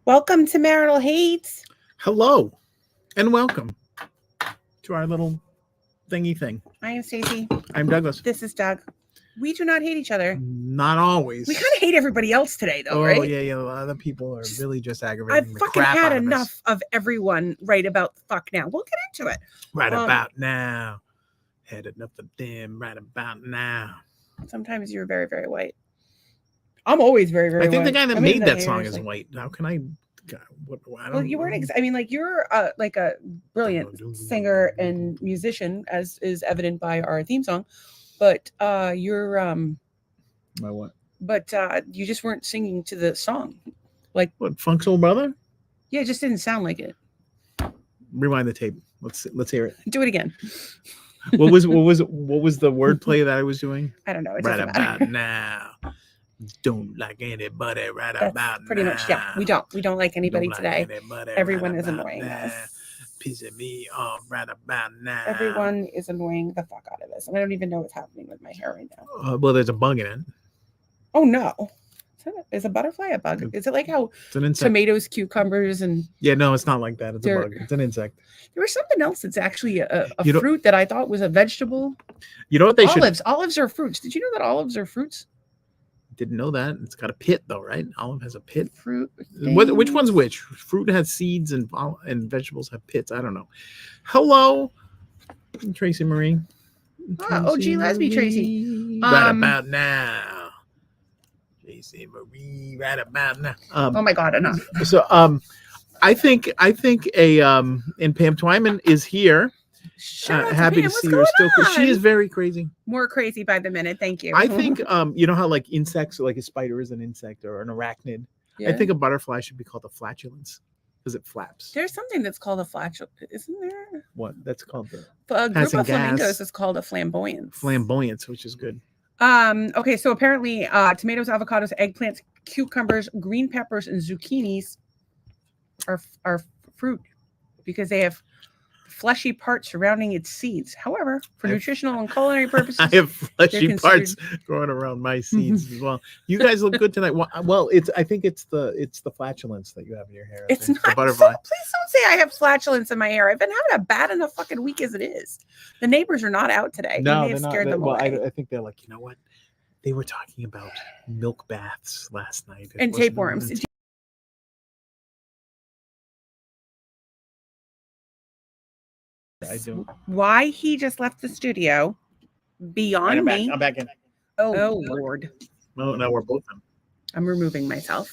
Welcome to Marital Hates. Hello and welcome to our little thingy thing. I am Stacy. I'm Douglas. This is Doug. We do not hate each other. Not always. We kind of hate everybody else today, though, right? Oh, yeah. A lot of people are really just I've aggravating the fucking crap had out of enough us. of everyone right about the fuck now. We'll get into it. Right about now. Had enough of them right about now. Sometimes you're very, very white. I'm always very, very I white. think the guy that I'm made into that the song hairs, is like- white. How can I? God, I don't Well, you weren't. I mean, like you're like a brilliant singer and musician, as is evident by our theme song. But you're My what? But you just weren't singing to the song. Like What? Funk Soul Brother? Yeah, it just didn't sound like it. Rewind the tape. Let's hear it. Do it again. What was the wordplay that I was doing? I don't know. It Right doesn't about matter. now. Don't like anybody right That's about pretty now. much, yeah. We don't like anybody Don't today. like anybody Everyone right is about annoying now. us. Pissing me off right about now. Everyone is annoying the fuck out of us. And I don't even know what's happening with my hair right now. Well, there's a bug in it. Oh no. Is a butterfly a bug? Is it like how It's an insect. tomatoes, cucumbers, and Yeah, no, it's not like that. It's a They're- bug. It's an insect. there was something else that's actually a You know- fruit that I thought was a vegetable? You know what they should? Olives. Olives are fruits. Did you know that olives are fruits? Didn't know that. It's got a pit though, right? Olive has a pit. Fruit. Which things. one's which? Fruit has seeds and vegetables have pits. I don't know. Hello, Tracy Marie. Oh, gee, Lesby Tracy. Right about now. Tracy Marie, right about now. Oh my God, enough. So I think a and Pam Twyman is here. Shout out Happy Pam. to What's see her going still. She on? is very crazy. More crazy by the minute. Thank you. I think you know how like insects, like a spider is an insect or an arachnid. Yeah. I think a butterfly should be called a flatulence because it flaps. There's something that's called a flatulence, isn't there? What? That's called the A group Passing of flamingos gas. is called a flamboyance. flamboyance, which is good. Okay, so apparently tomatoes, avocados, eggplants, cucumbers, green peppers, and zucchinis are fruit because they have fleshy parts surrounding its seeds. However, for nutritional and culinary purposes, I have fleshy considered- parts growing around my seeds as well. You guys look good tonight. Well, I think it's the flatulence that you have in your hair. I it's think. not. The butterfly. Please don't say I have flatulence in my hair. I've been having a bad enough fucking week as it is. The neighbors are not out today. No, we may they're have not. scared them Well, away. I think they're like, you know what? They were talking about milk baths last night. It And wasn't- tapeworms. I do. Why he just left the studio beyond me. I'm back in. Oh Lord. No, now we're both in. I'm removing myself.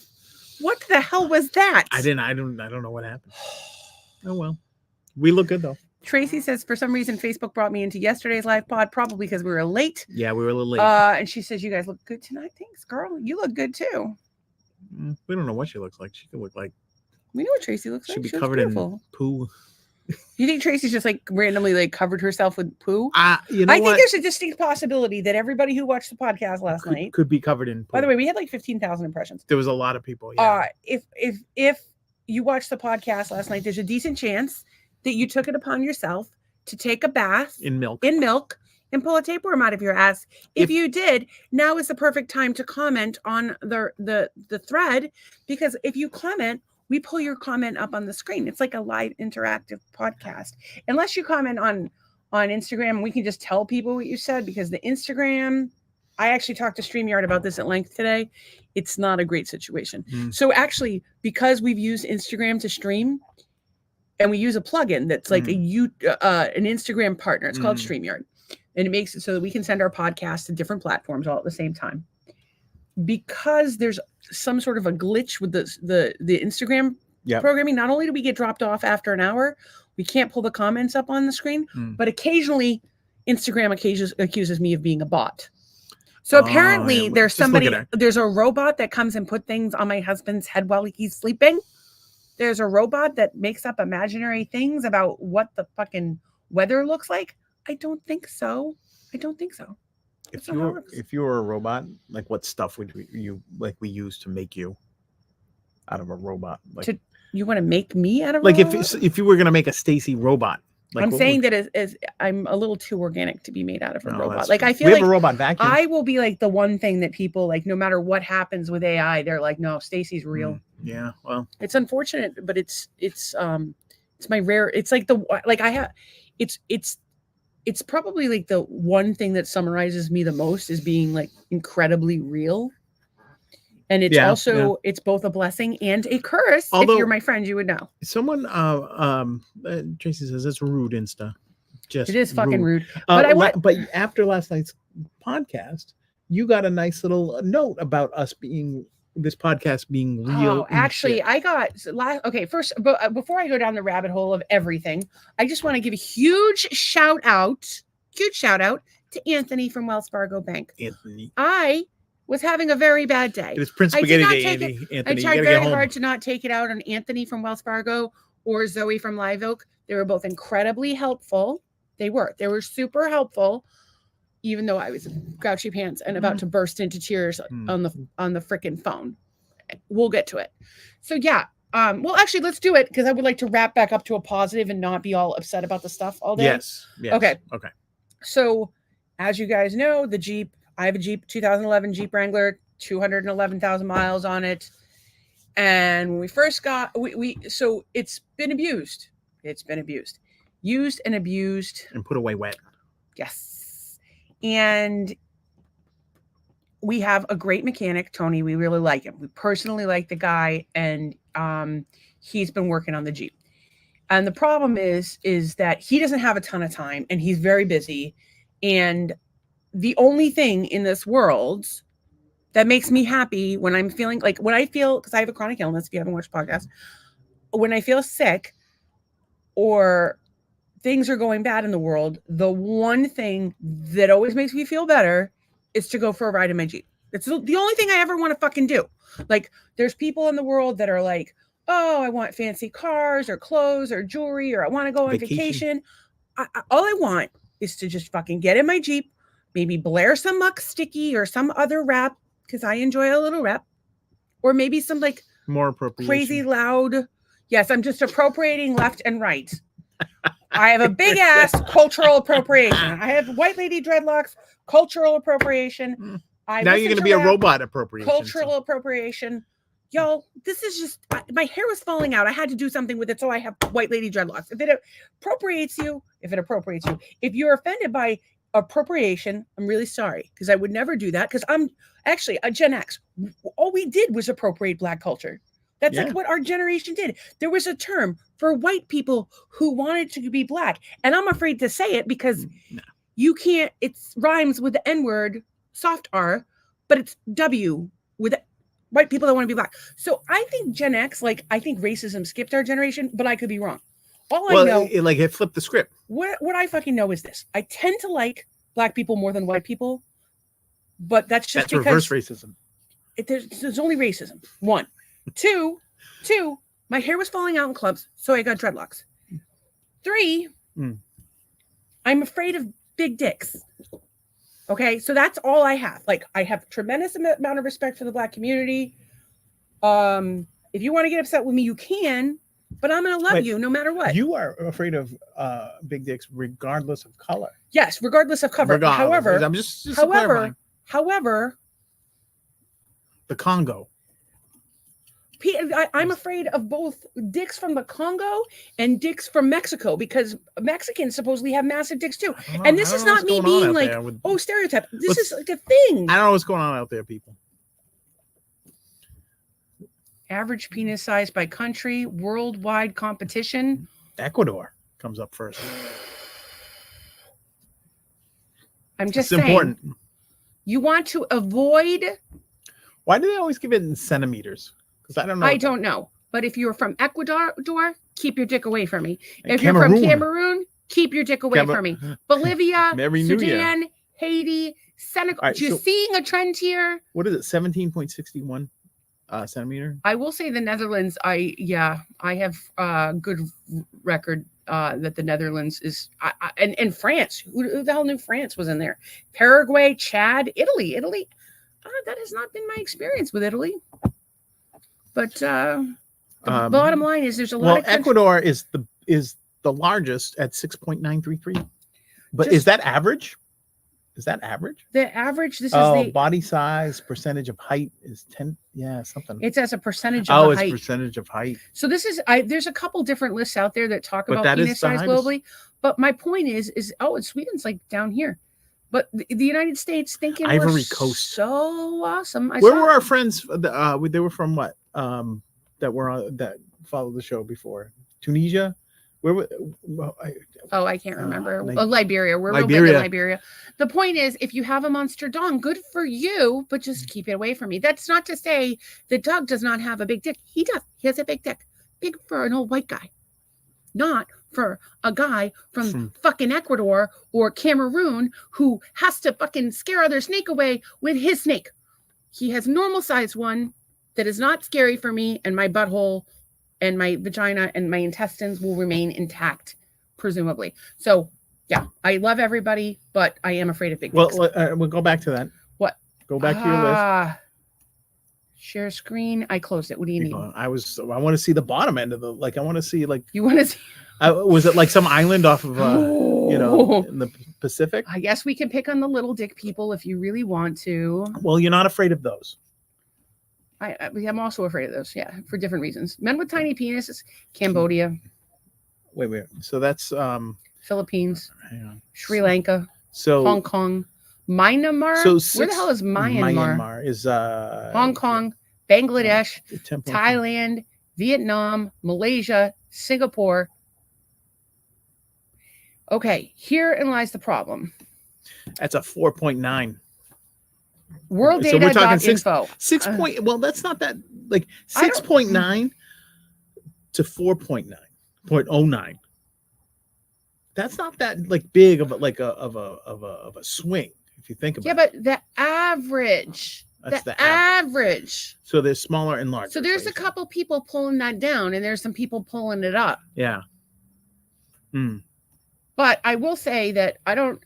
What the hell was that? I don't know what happened. Oh well. We look good though. Tracy says for some reason Facebook brought me into yesterday's live pod, probably because we were late. Yeah, we were a little late. And she says you guys look good tonight. Thanks, girl. You look good too. We don't know what she looks like. She could look like We know what Tracy looks she'd like. be She looks covered beautiful. in poo. You think Tracy's just like randomly like covered herself with poo? You know I think what? there's a distinct possibility that everybody who watched the podcast last night. Could be covered in poo. By the way, we had like 15,000 impressions. There was a lot of people. Yeah. If you watched the podcast last night, there's a decent chance that you took it upon yourself to take a bath in milk. and pull a tapeworm out of your ass. If you did, now is the perfect time to comment on the thread, because if you comment, we pull your comment up on the screen. It's like a live interactive podcast. Unless you comment on Instagram, we can just tell people what you said, because the Instagram, I actually talked to StreamYard about this at length today. It's not a great situation. So actually, because we've used Instagram to stream, and we use a plugin that's like an Instagram partner. It's called StreamYard. And it makes it so that we can send our podcast to different platforms all at the same time. Because there's some sort of a glitch with the Instagram programming, not only do we get dropped off after an hour, we can't pull the comments up on the screen, but occasionally Instagram accuses me of being a bot. So apparently there's a robot that comes and put things on my husband's head while he's sleeping. There's a robot that makes up imaginary things about what the fucking weather looks like. I don't think so. If you were a robot, like what stuff would we use to make you out of a robot? Like you want to make me out of a like robot? if you were gonna make a Stacy robot. Like I'm saying that as I'm a little too organic to be made out of a robot. Like true. I feel we like have a robot vacuum. I will be like the one thing that people like, no matter what happens with AI, they're like, no, Stacy's real. Yeah, well, it's unfortunate, but it's my rare. It's like it's probably like the one thing that summarizes me the most is being like incredibly real. And it's also it's both a blessing and a curse. Although, if you're my friend, you would know. Someone Tracy says it's rude, Insta. Just it is fucking rude. But after last night's podcast, you got a nice little note about us being this podcast being real. Oh, actually, I got okay. First, before I go down the rabbit hole of everything, I just want to give a huge shout out to Anthony from Wells Fargo Bank. Anthony, I was having a very bad day. It's Prince Spaghetti Day, Anthony. I tried very hard to not take it out on Anthony from Wells Fargo or Zoe from Live Oak. They were both incredibly helpful. They were super helpful, even though I was grouchy pants and about to burst into tears on the freaking phone. We'll get to it. So yeah. Well, actually, let's do it because I would like to wrap back up to a positive and not be all upset about the stuff all day. Yes. Okay. Okay. So, as you guys know, the Jeep. I have a Jeep 2011 Jeep Wrangler, 211,000 miles on it. And when we first got, so it's been abused. It's been abused. Used and abused. And put away wet. Yes. And we have a great mechanic, Tony. We really like him. We personally like the guy. And he's been working on the Jeep. And the problem is that he doesn't have a ton of time and he's very busy. And the only thing in this world that makes me happy when I'm feeling like when I feel, because I have a chronic illness, if you haven't watched podcasts, when I feel sick or things are going bad in the world, the one thing that always makes me feel better is to go for a ride in my Jeep. It's the only thing I ever want to fucking do. Like there's people in the world that are like, oh, I want fancy cars or clothes or jewelry, or I want to go on vacation. All I want is to just fucking get in my Jeep, maybe blare some Muck Sticky or some other rap because I enjoy a little rap, or maybe some like more appropriation, crazy loud. Yes, I'm just appropriating left and right. I have a big ass cultural appropriation. I have white lady dreadlocks, cultural appropriation. Now you're going to be a robot appropriation. Cultural appropriation. Y'all, this is just, my hair was falling out. I had to do something with it, so I have white lady dreadlocks. If it appropriates you, if you're offended by appropriation, I'm really sorry, because I would never do that, because I'm actually a Gen X. All we did was appropriate Black culture. That's like what our generation did. There was a term for white people who wanted to be Black, and I'm afraid to say it because you can't, it rhymes with the N-word, soft R, but it's W with white people that want to be Black. So I think Gen X, I think racism skipped our generation, but I could be wrong. I know, it flipped the script. What I fucking know is this: I tend to like Black people more than white people, but that's just because reverse racism. There's only racism. One, two. My hair was falling out in clubs, so I got dreadlocks. 3, I'm afraid of big dicks. Okay, so that's all I have. I have tremendous amount of respect for the Black community. If you want to get upset with me, you can, but I'm going to love you no matter what. You are afraid of big dicks regardless of color. Yes, regardless of cover. However, I'm just however, the Congo. I'm afraid of both dicks from the Congo and dicks from Mexico, because Mexicans supposedly have massive dicks too. And this is not me being like, stereotype. This is like a thing. I don't know what's going on out there, people. Average penis size by country, worldwide competition. Ecuador comes up first. I'm just saying. Important. You want to avoid. Why do they always give it in centimeters? I don't know. I don't know. But if you're from Ecuador, keep your dick away from me. If you're from Cameroon, keep your dick away from me. Bolivia, Sudan, Haiti, Senegal. Right, you're seeing a trend here. What is it? 17.61 centimeter? I will say the Netherlands. I have a good record that the Netherlands is. And France. Who the hell knew France was in there? Paraguay, Chad, Italy. That has not been my experience with Italy. But the bottom line is there's a lot of Ecuador is the largest at 6.933. But is that average? Is that average? The average. This is the body size, percentage of height is 10. Yeah, something. It's as a percentage of the height. It's percentage of height. So this is there's a couple different lists out there that talk about penis size globally. But my point is Sweden's like down here. But the United States thinking Ivory Coast, so awesome. Where were our friends? They were from what? That followed the show before. Tunisia. Where were? I can't remember. Liberia. We're Liberia. real big in Liberia. The point is, if you have a monster dong, good for you, but just keep it away from me. That's not to say the dog does not have a big dick. He does. He has a big dick. Big for an old white guy. Not for a guy from fucking Ecuador or Cameroon who has to fucking scare other snake away with his snake. He has normal size one that is not scary for me, and my butthole and my vagina and my intestines will remain intact, presumably. So, yeah, I love everybody, but I am afraid of big dicks. Well, we'll go back to that. What? Go back to your list. Share screen. I closed it. What do you need? I want to see the bottom end of the, I want to see, You want to see? Was it like some island off of, in the Pacific? I guess we can pick on the little dick people if you really want to. Well, you're not afraid of those. I'm also afraid of those, yeah, for different reasons. Men with tiny penises, Cambodia. Wait. So that's Philippines, hang on. Sri Lanka, Hong Kong, Myanmar. Where the hell is Myanmar? Myanmar is Hong Kong, Bangladesh, Thailand, Vietnam, Malaysia, Singapore. Okay, herein lies the problem. That's a 4.9. Worlddata.info. 6 point. Well, that's not that 6.9 to 4.9.09. That's not that big of a swing if you think about it. Yeah, but the average. That's the average. So there's smaller and larger. So there's a couple people pulling that down, and there's some people pulling it up. Yeah. But I will say that I don't.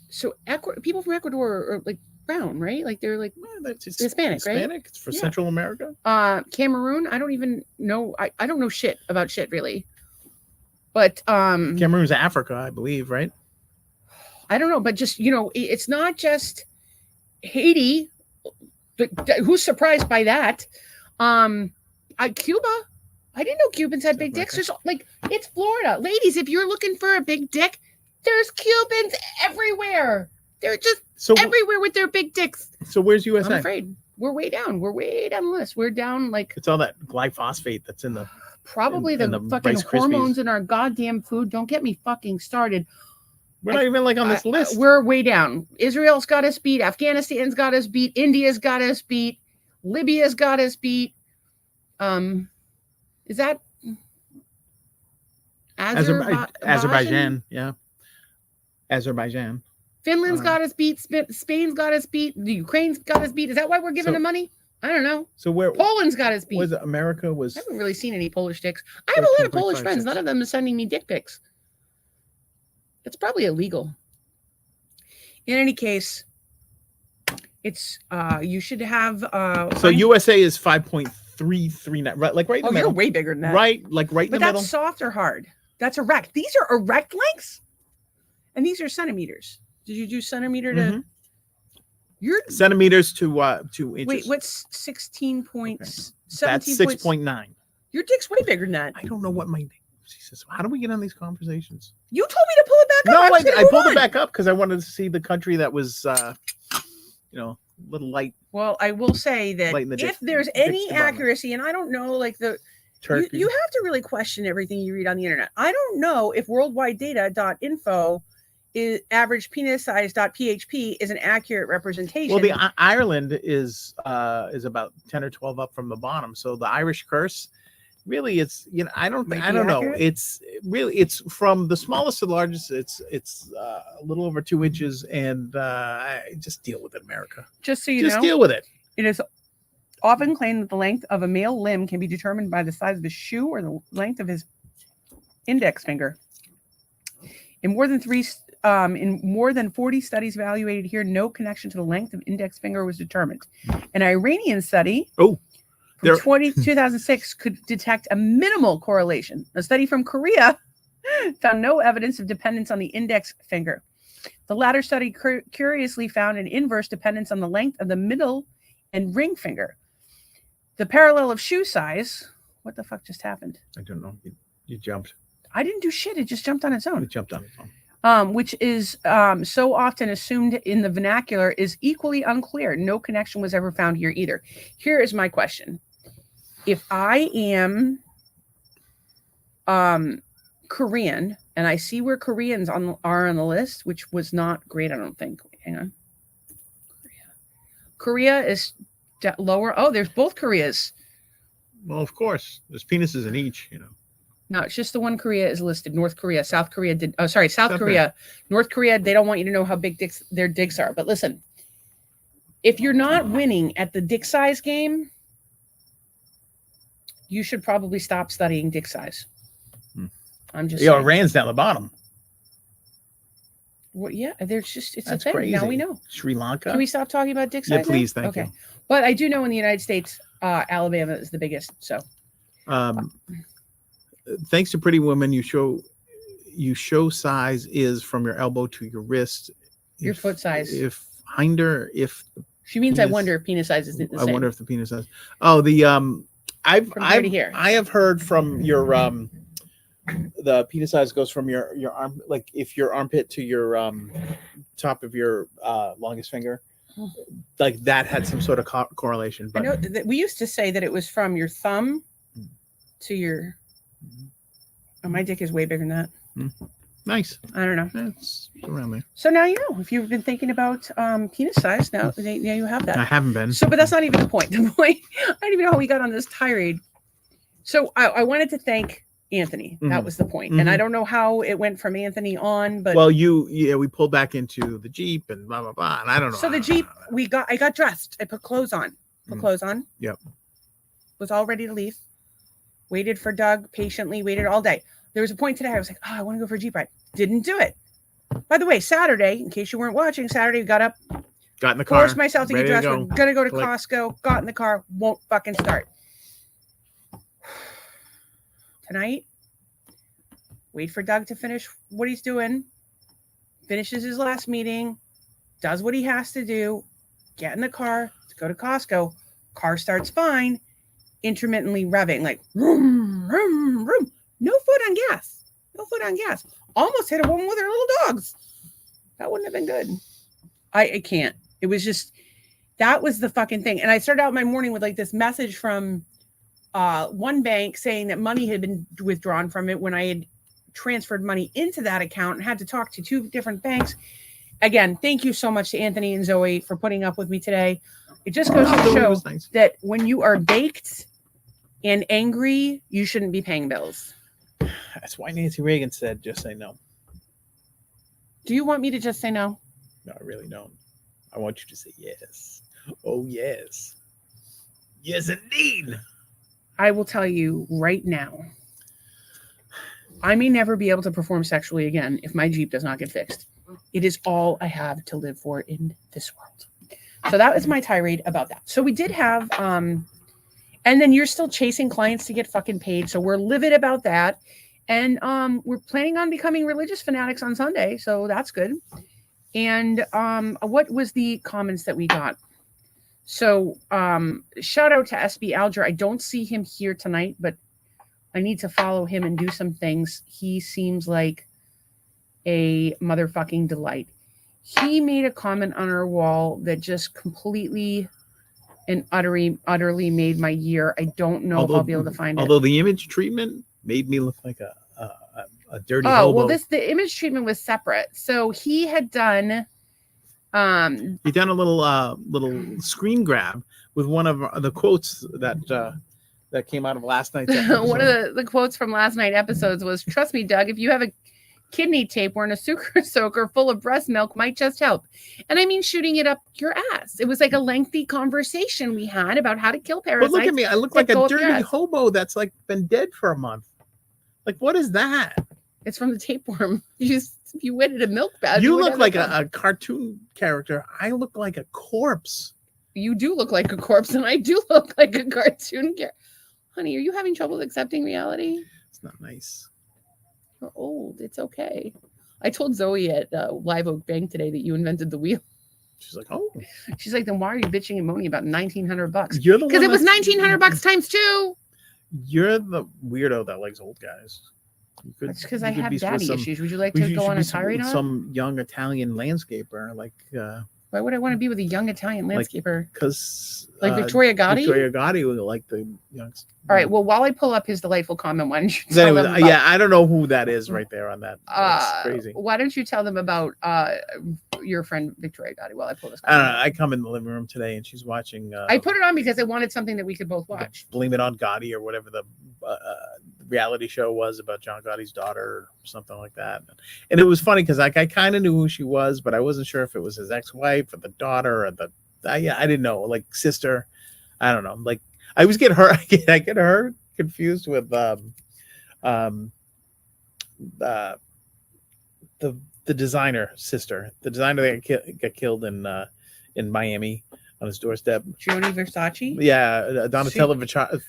So people from Ecuador are brown, right? They're that's Hispanic, right? Hispanic. It's for Central America. Cameroon. I don't even know. I don't know shit about shit really. But Cameroon's Africa, I believe, right? I don't know, but just it's not just Haiti. But who's surprised by that? Cuba. I didn't know Cubans had big dicks. There's it's Florida, ladies. If you're looking for a big dick, there's Cubans everywhere. They're just everywhere with their big dicks. So where's USA? I'm afraid we're way down. We're way down the list. We're down it's all that glyphosate that's in the probably the fucking hormones in our goddamn food. Don't get me fucking started. We're not even on this list. We're way down. Israel's got us beat. Afghanistan's got us beat. India's got us beat. Libya's got us beat. Is that Azerbaijan? Yeah. Azerbaijan. Finland's got us beat. Spain's got us beat. The Ukraine's got us beat. Is that why we're giving them money? I don't know. So Poland's got us beat. Was it America? I haven't really seen any Polish dicks. I have a lot of Polish friends. None of them are sending me dick pics. It's probably illegal. In any case, it's you should have. So USA is 5.339, right? Right in the middle. You're way bigger than that. Right, right in the middle. But that's soft or hard? That's erect. These are erect lengths, and these are centimeters. Did you do centimeter to? Your centimeters to 2 inches. Wait, what's 16.17? That's 6.9. Your dick's way bigger than that. I don't know what my. She says, "How do we get on these conversations?" You told me to pull it back up. No, I pulled it back up because I wanted to see the country that was, a little light. Well, I will say that if there's any accuracy, and I don't know, Turkey. You have to really question everything you read on the internet. I don't know if worldwidedata.info is average penis size.php is an accurate representation. Well, the Ireland is about 10 or 12 up from the bottom. So the Irish curse. Really, it's I don't know. It's from the smallest to the largest. It's a little over 2 inches, and just deal with it, America. Just so you know, just deal with it. It is often claimed that the length of a male limb can be determined by the size of his shoe or the length of his index finger. In more than 40 studies evaluated here, no connection to the length of index finger was determined. An Iranian study. From 2006 could detect a minimal correlation. A study from Korea found no evidence of dependence on the index finger. The latter study curiously found an inverse dependence on the length of the middle and ring finger. The parallel of shoe size. What the fuck just happened? I don't know. You jumped. I didn't do shit. It just jumped on its own. It jumped on its own. Which is so often assumed in the vernacular is equally unclear. No connection was ever found here either. Here is my question. If I am Korean and I see where Koreans are on the list, which was not great, I don't think. Hang on. Korea is lower. Oh, there's both Koreas. Well, of course. There's penises in each, you know. No, it's just the one Korea is listed. North Korea, South Korea did. Oh, sorry, South Korea. North Korea, they don't want you to know how big their dicks are. But listen, if you're not winning at the dick size game, you should probably stop studying dick size. I'm just saying. Iran's down the bottom. Well, yeah, there's just, it's That's a thing. crazy. Now we know. Sri Lanka. Can we stop talking about dick size? Yeah, please, thank you. But I do know in the United States, Alabama is the biggest. So, thanks to Pretty Woman, you show size is from your elbow to your wrist. Your foot size. If she means, penis, I wonder if penis size is the same. I wonder if the penis size. Oh, I have heard from your the penis size goes from your arm, like if your armpit to your top of your longest finger, like that had some sort of correlation. But I know that we used to say that it was from your thumb to your. Oh, my dick is way bigger than that. Nice. I don't know. It's around there. So now you know. If you've been thinking about penis size, now you have that. I haven't been. So, but that's not even the point. The point. I don't even know how we got on this tirade. So I wanted to thank Anthony. That was the point. And I don't know how it went from Anthony on, but we pulled back into the Jeep and blah blah blah. And I don't know. So the Jeep, I got dressed. I put clothes on. Yep. Was all ready to leave. Waited for Doug patiently. Waited all day. There was a point today I was like, oh, I want to go for a Jeep ride. Didn't do it. By the way, Saturday, in case you weren't watching, Saturday, got up, got in the car, forced myself to get dressed. We're gonna go to Costco. Got in the car. Won't fucking start. Tonight, wait for Doug to finish what he's doing, finishes his last meeting, does what he has to do, get in the car, go to Costco, car starts fine, intermittently revving, like, vroom, vroom, vroom. No foot on gas. Almost hit a woman with her little dogs. That wouldn't have been good. I can't. It was just, that was the fucking thing. And I started out my morning with like this message from one bank saying that money had been withdrawn from it when I had transferred money into that account and had to talk to two different banks. Again, thank you so much to Anthony and Zoe for putting up with me today. It just goes to show that when you are baked and angry, you shouldn't be paying bills. That's why Nancy Reagan said, just say no. Do you want me to just say no? No, I really don't. I want you to say yes. Oh, yes. Yes, indeed. I will tell you right now, I may never be able to perform sexually again if my Jeep does not get fixed. It is all I have to live for in this world. So that was my tirade about that. So we did have, and then you're still chasing clients to get fucking paid. So we're livid about that. And we're planning on becoming religious fanatics on Sunday. So that's good. And what was the comments that we got? So shout out to SB Alger. I don't see him here tonight, but I need to follow him and do some things. He seems like a motherfucking delight. He made a comment on our wall that just completely and utterly made my year. I don't know if I'll be able to find it. Although the image treatment made me look like a dirty hobo. Well, the image treatment was separate. So he had done he done a little screen grab with one of the quotes that came out of last night's episode. One of the quotes from last night's episodes was, "Trust me, Doug, if you have a kidney tapeworm, a sugar soaker full of breast milk might just help." And I mean, shooting it up your ass. It was like a lengthy conversation we had about how to kill parasites. But look at me. I look like a dirty hobo that's like been dead for a month. Like, what is that? It's from the tapeworm. You wetted a milk bag. You look like a cartoon character. I look like a corpse. You do look like a corpse, and I do look like a cartoon character. Honey, are you having trouble accepting reality? It's not nice. You're old. It's okay. I told Zoe at Live Oak Bank today that you invented the wheel. She's like, oh. She's like, then why are you bitching and moaning about $1,900? You're the one because it was $1,900 times 2. You're the weirdo that likes old guys. That's because I have daddy issues. Would you like to go on a tirade on some young Italian landscaper? Like, why would I want to be with a young Italian landscaper? Because like Victoria Gotti. Victoria Gotti would like the young. All right. Well, while I pull up his delightful comment, why don't you tell anyway, them about, yeah, I don't know who that is right there on that. That's crazy. Why don't you tell them about your friend Victoria Gotti while I pull this? I don't know. I come in the living room today and she's watching. I put it on because I wanted something that we could both watch. Blame It on Gotti or whatever the reality show was about John Gotti's daughter or something like that. And it was funny because like I kind of knew who she was, but I wasn't sure if it was his ex-wife or the daughter or the I didn't know, like sister. I don't know. Like I always get her I get her confused with the designer sister, the designer that got killed in Miami on his doorstep. Gianni Versace? Yeah, Donatella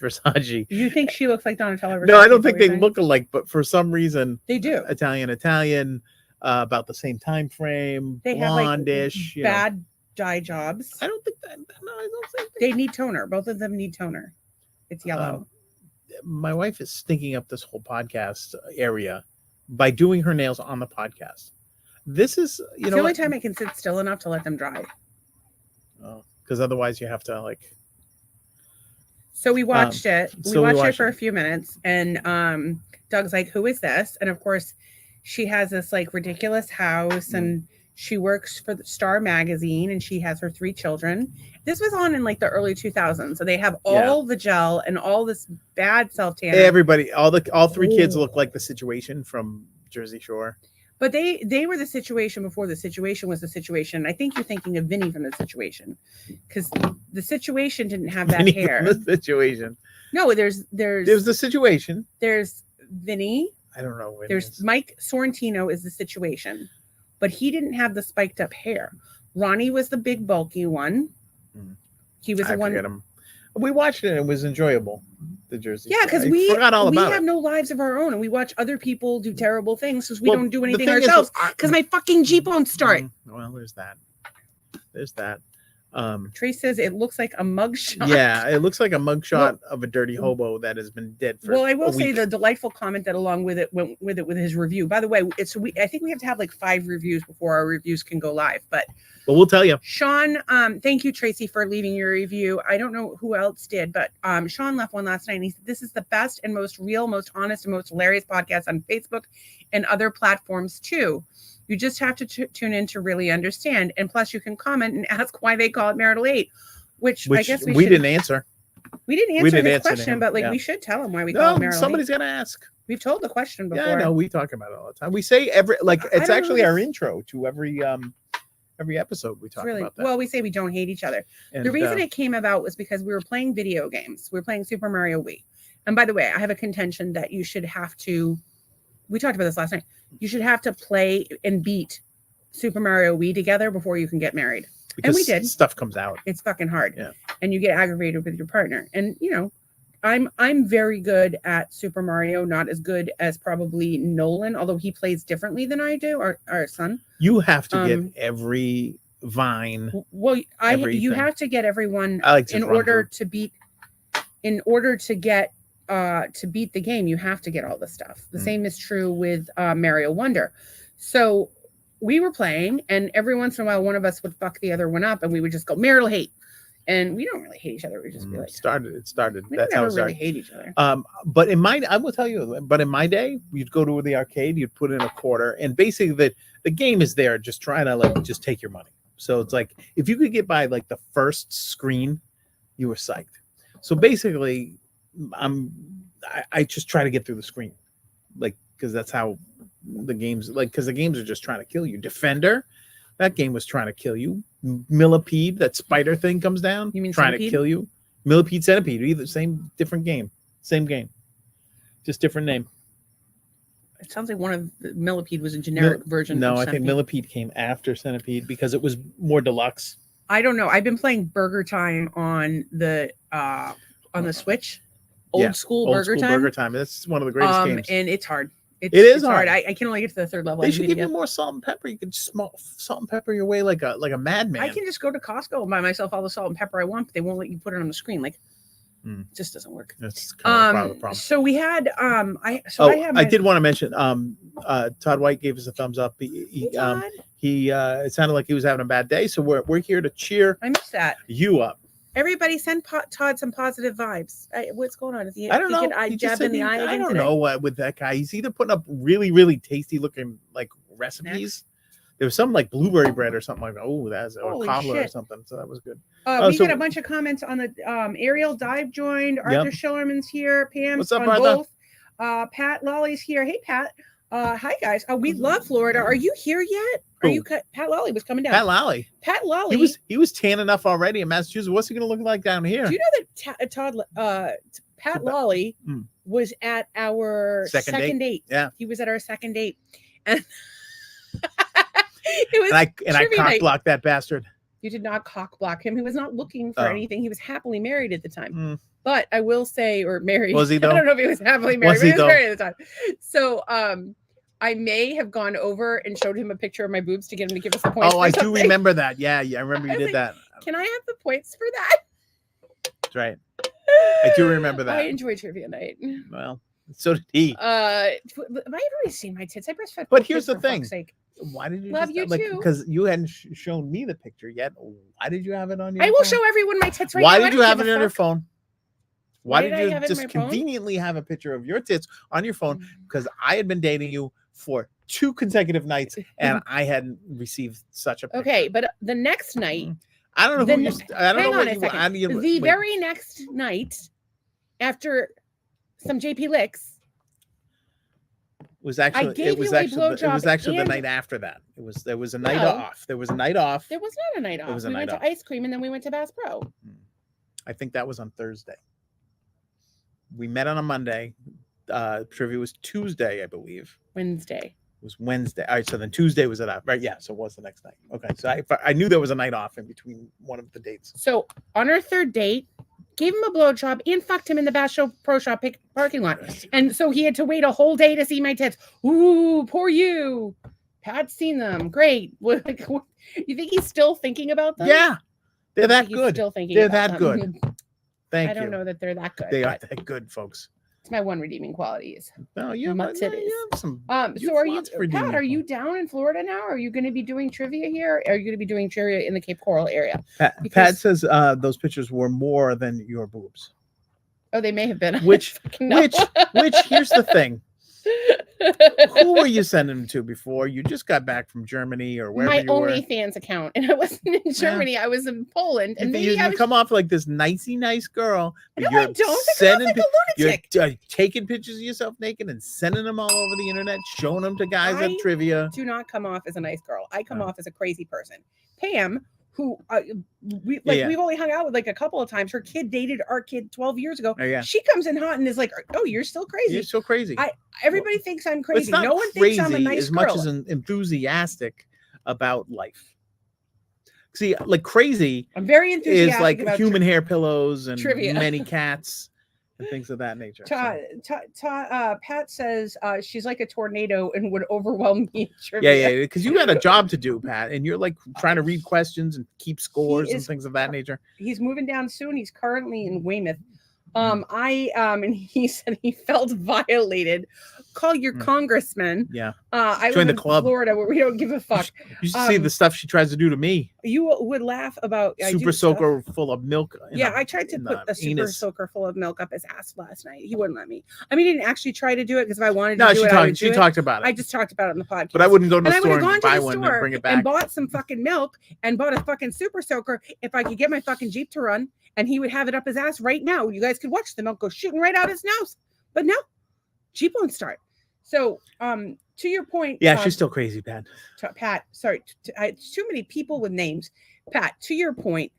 Versace. You think she looks like Donatella Versace? No, I don't think they look alike, but for some reason they do. Italian, about the same time frame, they blondish, have like bad dye jobs. I don't think that. No, I don't think they need toner. Both of them need toner. It's yellow. My wife is stinking up this whole podcast area by doing her nails on the podcast. This is, the only time I can sit still enough to let them dry. Oh, because otherwise you have to like. So we watched it. We watched it for a few minutes, and Doug's like, "Who is this?" And of course, she has this like ridiculous house, and she works for the Star magazine, and she has her 3 children. This was on in like the early 2000s, so they have all the gel and all this bad self tan. Everybody, all 3 kids look like the Situation from Jersey Shore. But they were the Situation before the Situation was the Situation. I think you're thinking of Vinny from the Situation, because the Situation didn't have that hair. From the Situation. No, there's the Situation. There's Vinny. I don't know. There's Mike Sorrentino is the Situation, but he didn't have the spiked up hair. Ronnie was the big bulky one. He was the one. Forget him. We watched it and it was enjoyable. The Jersey. Yeah, because we have no lives of our own, and we watch other people do terrible things because we don't do anything ourselves. Because my fucking Jeep won't start. Well, there's that. There's that. Trace says it looks like a mugshot. Yeah, it looks like a mugshot of a dirty hobo that has been dead for. Well, I will say the delightful comment that along with it went with his review. By the way, I think we have to have like 5 reviews before our reviews can go live. But we'll tell you. Sean, thank you, Tracy, for leaving your review. I don't know who else did, but Sean left one last night. And he said, "This is the best and most real, most honest, and most hilarious podcast on Facebook and other platforms too. You just have to tune in to really understand. And plus, you can comment and ask why they call it marital hate," which I guess we didn't answer. We didn't answer his question, but we should tell him why we call it marital hate. Somebody's gonna ask. We've told the question before. Yeah, I know. We talk about it all the time. We say it's actually our intro to every episode. We talk about that. Well, we say we don't hate each other. And the reason it came about was because we were playing video games. We were playing Super Mario Wii. And by the way, I have a contention that you should have to. We talked about this last night. You should have to play and beat Super Mario Wii together before you can get married. Because and we did. Stuff comes out. It's fucking hard. Yeah. And you get aggravated with your partner. And I'm very good at Super Mario, not as good as probably Nolan, although he plays differently than I do, our son. You have to get every vine. Well, you have to get everyone in order to beat the game. You have to get all the stuff. The same is true with Mario Wonder. So we were playing, and every once in a while, one of us would fuck the other one up, and we would just go marital hate. And we don't really hate each other. We just be like, it started. We That's never how it started. really hate each other. But I will tell you. But in my day, you'd go to the arcade, you'd put in a quarter, and basically the game is there, just trying to just take your money. So it's like if you could get by like the first screen, you were psyched. So basically, I just try to get through the screen, because that's how the games because the games are just trying to kill you. Defender, that game was trying to kill you. Millipede, that spider thing comes down. You mean trying Centipede? to kill you? Millipede, Centipede, either different game, same game, just different name. It sounds like one of the Millipede was a generic version. No, of I think Millipede came after Centipede because it was more deluxe. I don't know. I've been playing Burger Time on the Switch. Old school Burger Time. That's one of the greatest games. And it's hard. It's hard. I can only get to the third level. They should give you more salt and pepper. You can just salt and pepper your way like a madman. I can just go to Costco and buy myself all the salt and pepper I want, but they won't let you put it on the screen. Like, it just doesn't work. That's kind of the problem. So we had I did want to mention Todd White gave us a thumbs up. He it sounded like he was having a bad day, so we're here to cheer. I missed that. You up. Everybody send Todd some positive vibes. What's going on? Is he, I don't know. I jabbed in the eye again. I don't know what with that guy. He's either putting up really, really tasty looking like recipes. There was some like blueberry bread or something like that. Oh, that's or cobbler or something. So that was good. We got a bunch of comments on the Ariel Dive joined. Arthur Schillerman's here. Pam's What's up, on Arthur? Both. Pat Lolly's here. Hey, Pat. Hi guys. We love Florida. Are you here yet? Are you? Pat Lolly was coming down. Pat Lolly. He was tan enough already in Massachusetts. What's he going to look like down here? Do you know that Pat Lolly was at our second date? Yeah, he was at our second date, and it was. And I cock blocked that bastard. You did not cock block him. He was not looking for anything. He was happily married at the time. But I will say, or married. Was he though? I don't know if he was happily married. But he was married at the time. So I may have gone over and showed him a picture of my boobs to get him to give us the points. Oh, I do remember that. Yeah, I remember you did that. Can I have the points for that? That's right. I do remember that. I enjoyed trivia night. Well, so did he. Have I already seen my tits? I breastfed. But here's the thing. Why did you love you too? Because you hadn't shown me the picture yet. Why did you have it on your phone? I will show everyone my tits right now. Why did you have it on your phone? Why did you just conveniently have a picture of your tits on your phone? Because I had been dating you for 2 consecutive nights and I hadn't received such a picture. Okay, but the next night, I don't know who you. I don't know what you. The very next night, after some JP licks, was actually the night after that. There was a night off. There was a night off. There was not a night off. We went to ice cream and then we went to Bass Pro. I think that was on Thursday. We met on a Monday. Trivia was Tuesday, I believe. Wednesday. It was Wednesday. All right, so then Tuesday was it up, right? Yeah, so it was the next night. Okay, so I knew there was a night off in between one of the dates. So on our third date, gave him a blowjob and fucked him in the Bass Pro Shop parking lot. And so he had to wait a whole day to see my tits. Ooh, poor you. Pat's seen them. Great. You think he's still thinking about them? Yeah. They're that good. Still thinking they're about that them. Good. Thank you. I don't know that they're that good. They are that good, folks. It's my one redeeming quality is no, you have some. So are you, Pat? Are you down in Florida now? Are you going to be doing trivia here? Are you going to be doing trivia in the Cape Coral area? Pat says those pictures were more than your boobs. Oh, they may have been. Which here's the thing. Who were you sending them to before? You just got back from Germany or wherever you were. My OnlyFans account, and I wasn't in Germany. I was in Poland, and you come off like this nice girl. No, I don't. I like a lunatic. You're taking pictures of yourself naked and sending them all over the internet, showing them to guys at trivia. Do not come off as a nice girl. I come off as a crazy person. Pam, who we've only hung out with like a couple of times. Her kid dated our kid 12 years ago. Oh, yeah. She comes in hot and is like, "Oh, you're still crazy. You're so crazy." Everybody thinks I'm crazy. No one thinks I'm a nice girl. As much as enthusiastic about life. See, like crazy. I'm very enthusiastic. Is like about human hair pillows and trivia. Many cats. And things of that nature. Pat says she's like a tornado and would overwhelm me. Trivia. Yeah, because you got a job to do, Pat, and you're like trying to read questions and keep scores and things of that nature. He's moving down soon. He's currently in Weymouth. And he said he felt violated. Call your congressman. Yeah. I live in the club. Florida where we don't give a fuck. You should see the stuff she tries to do to me. You would laugh about super soaker full of milk. I tried to put a super soaker full of milk up his ass last night. He wouldn't let me. I mean, he didn't actually try to do it because if I wanted to do it, she talked about it. I just talked about it in the podcast. But I wouldn't go to the store and buy one and bring it back. And bought some fucking milk and bought a fucking super soaker if I could get my fucking Jeep to run. And he would have it up his ass right now. You guys could watch the milk go shooting right out his nose. But no, Jeep won't start. So, to your point. Yeah, she's still crazy, Pat. Pat, sorry. Too many people with names. Pat, to your point,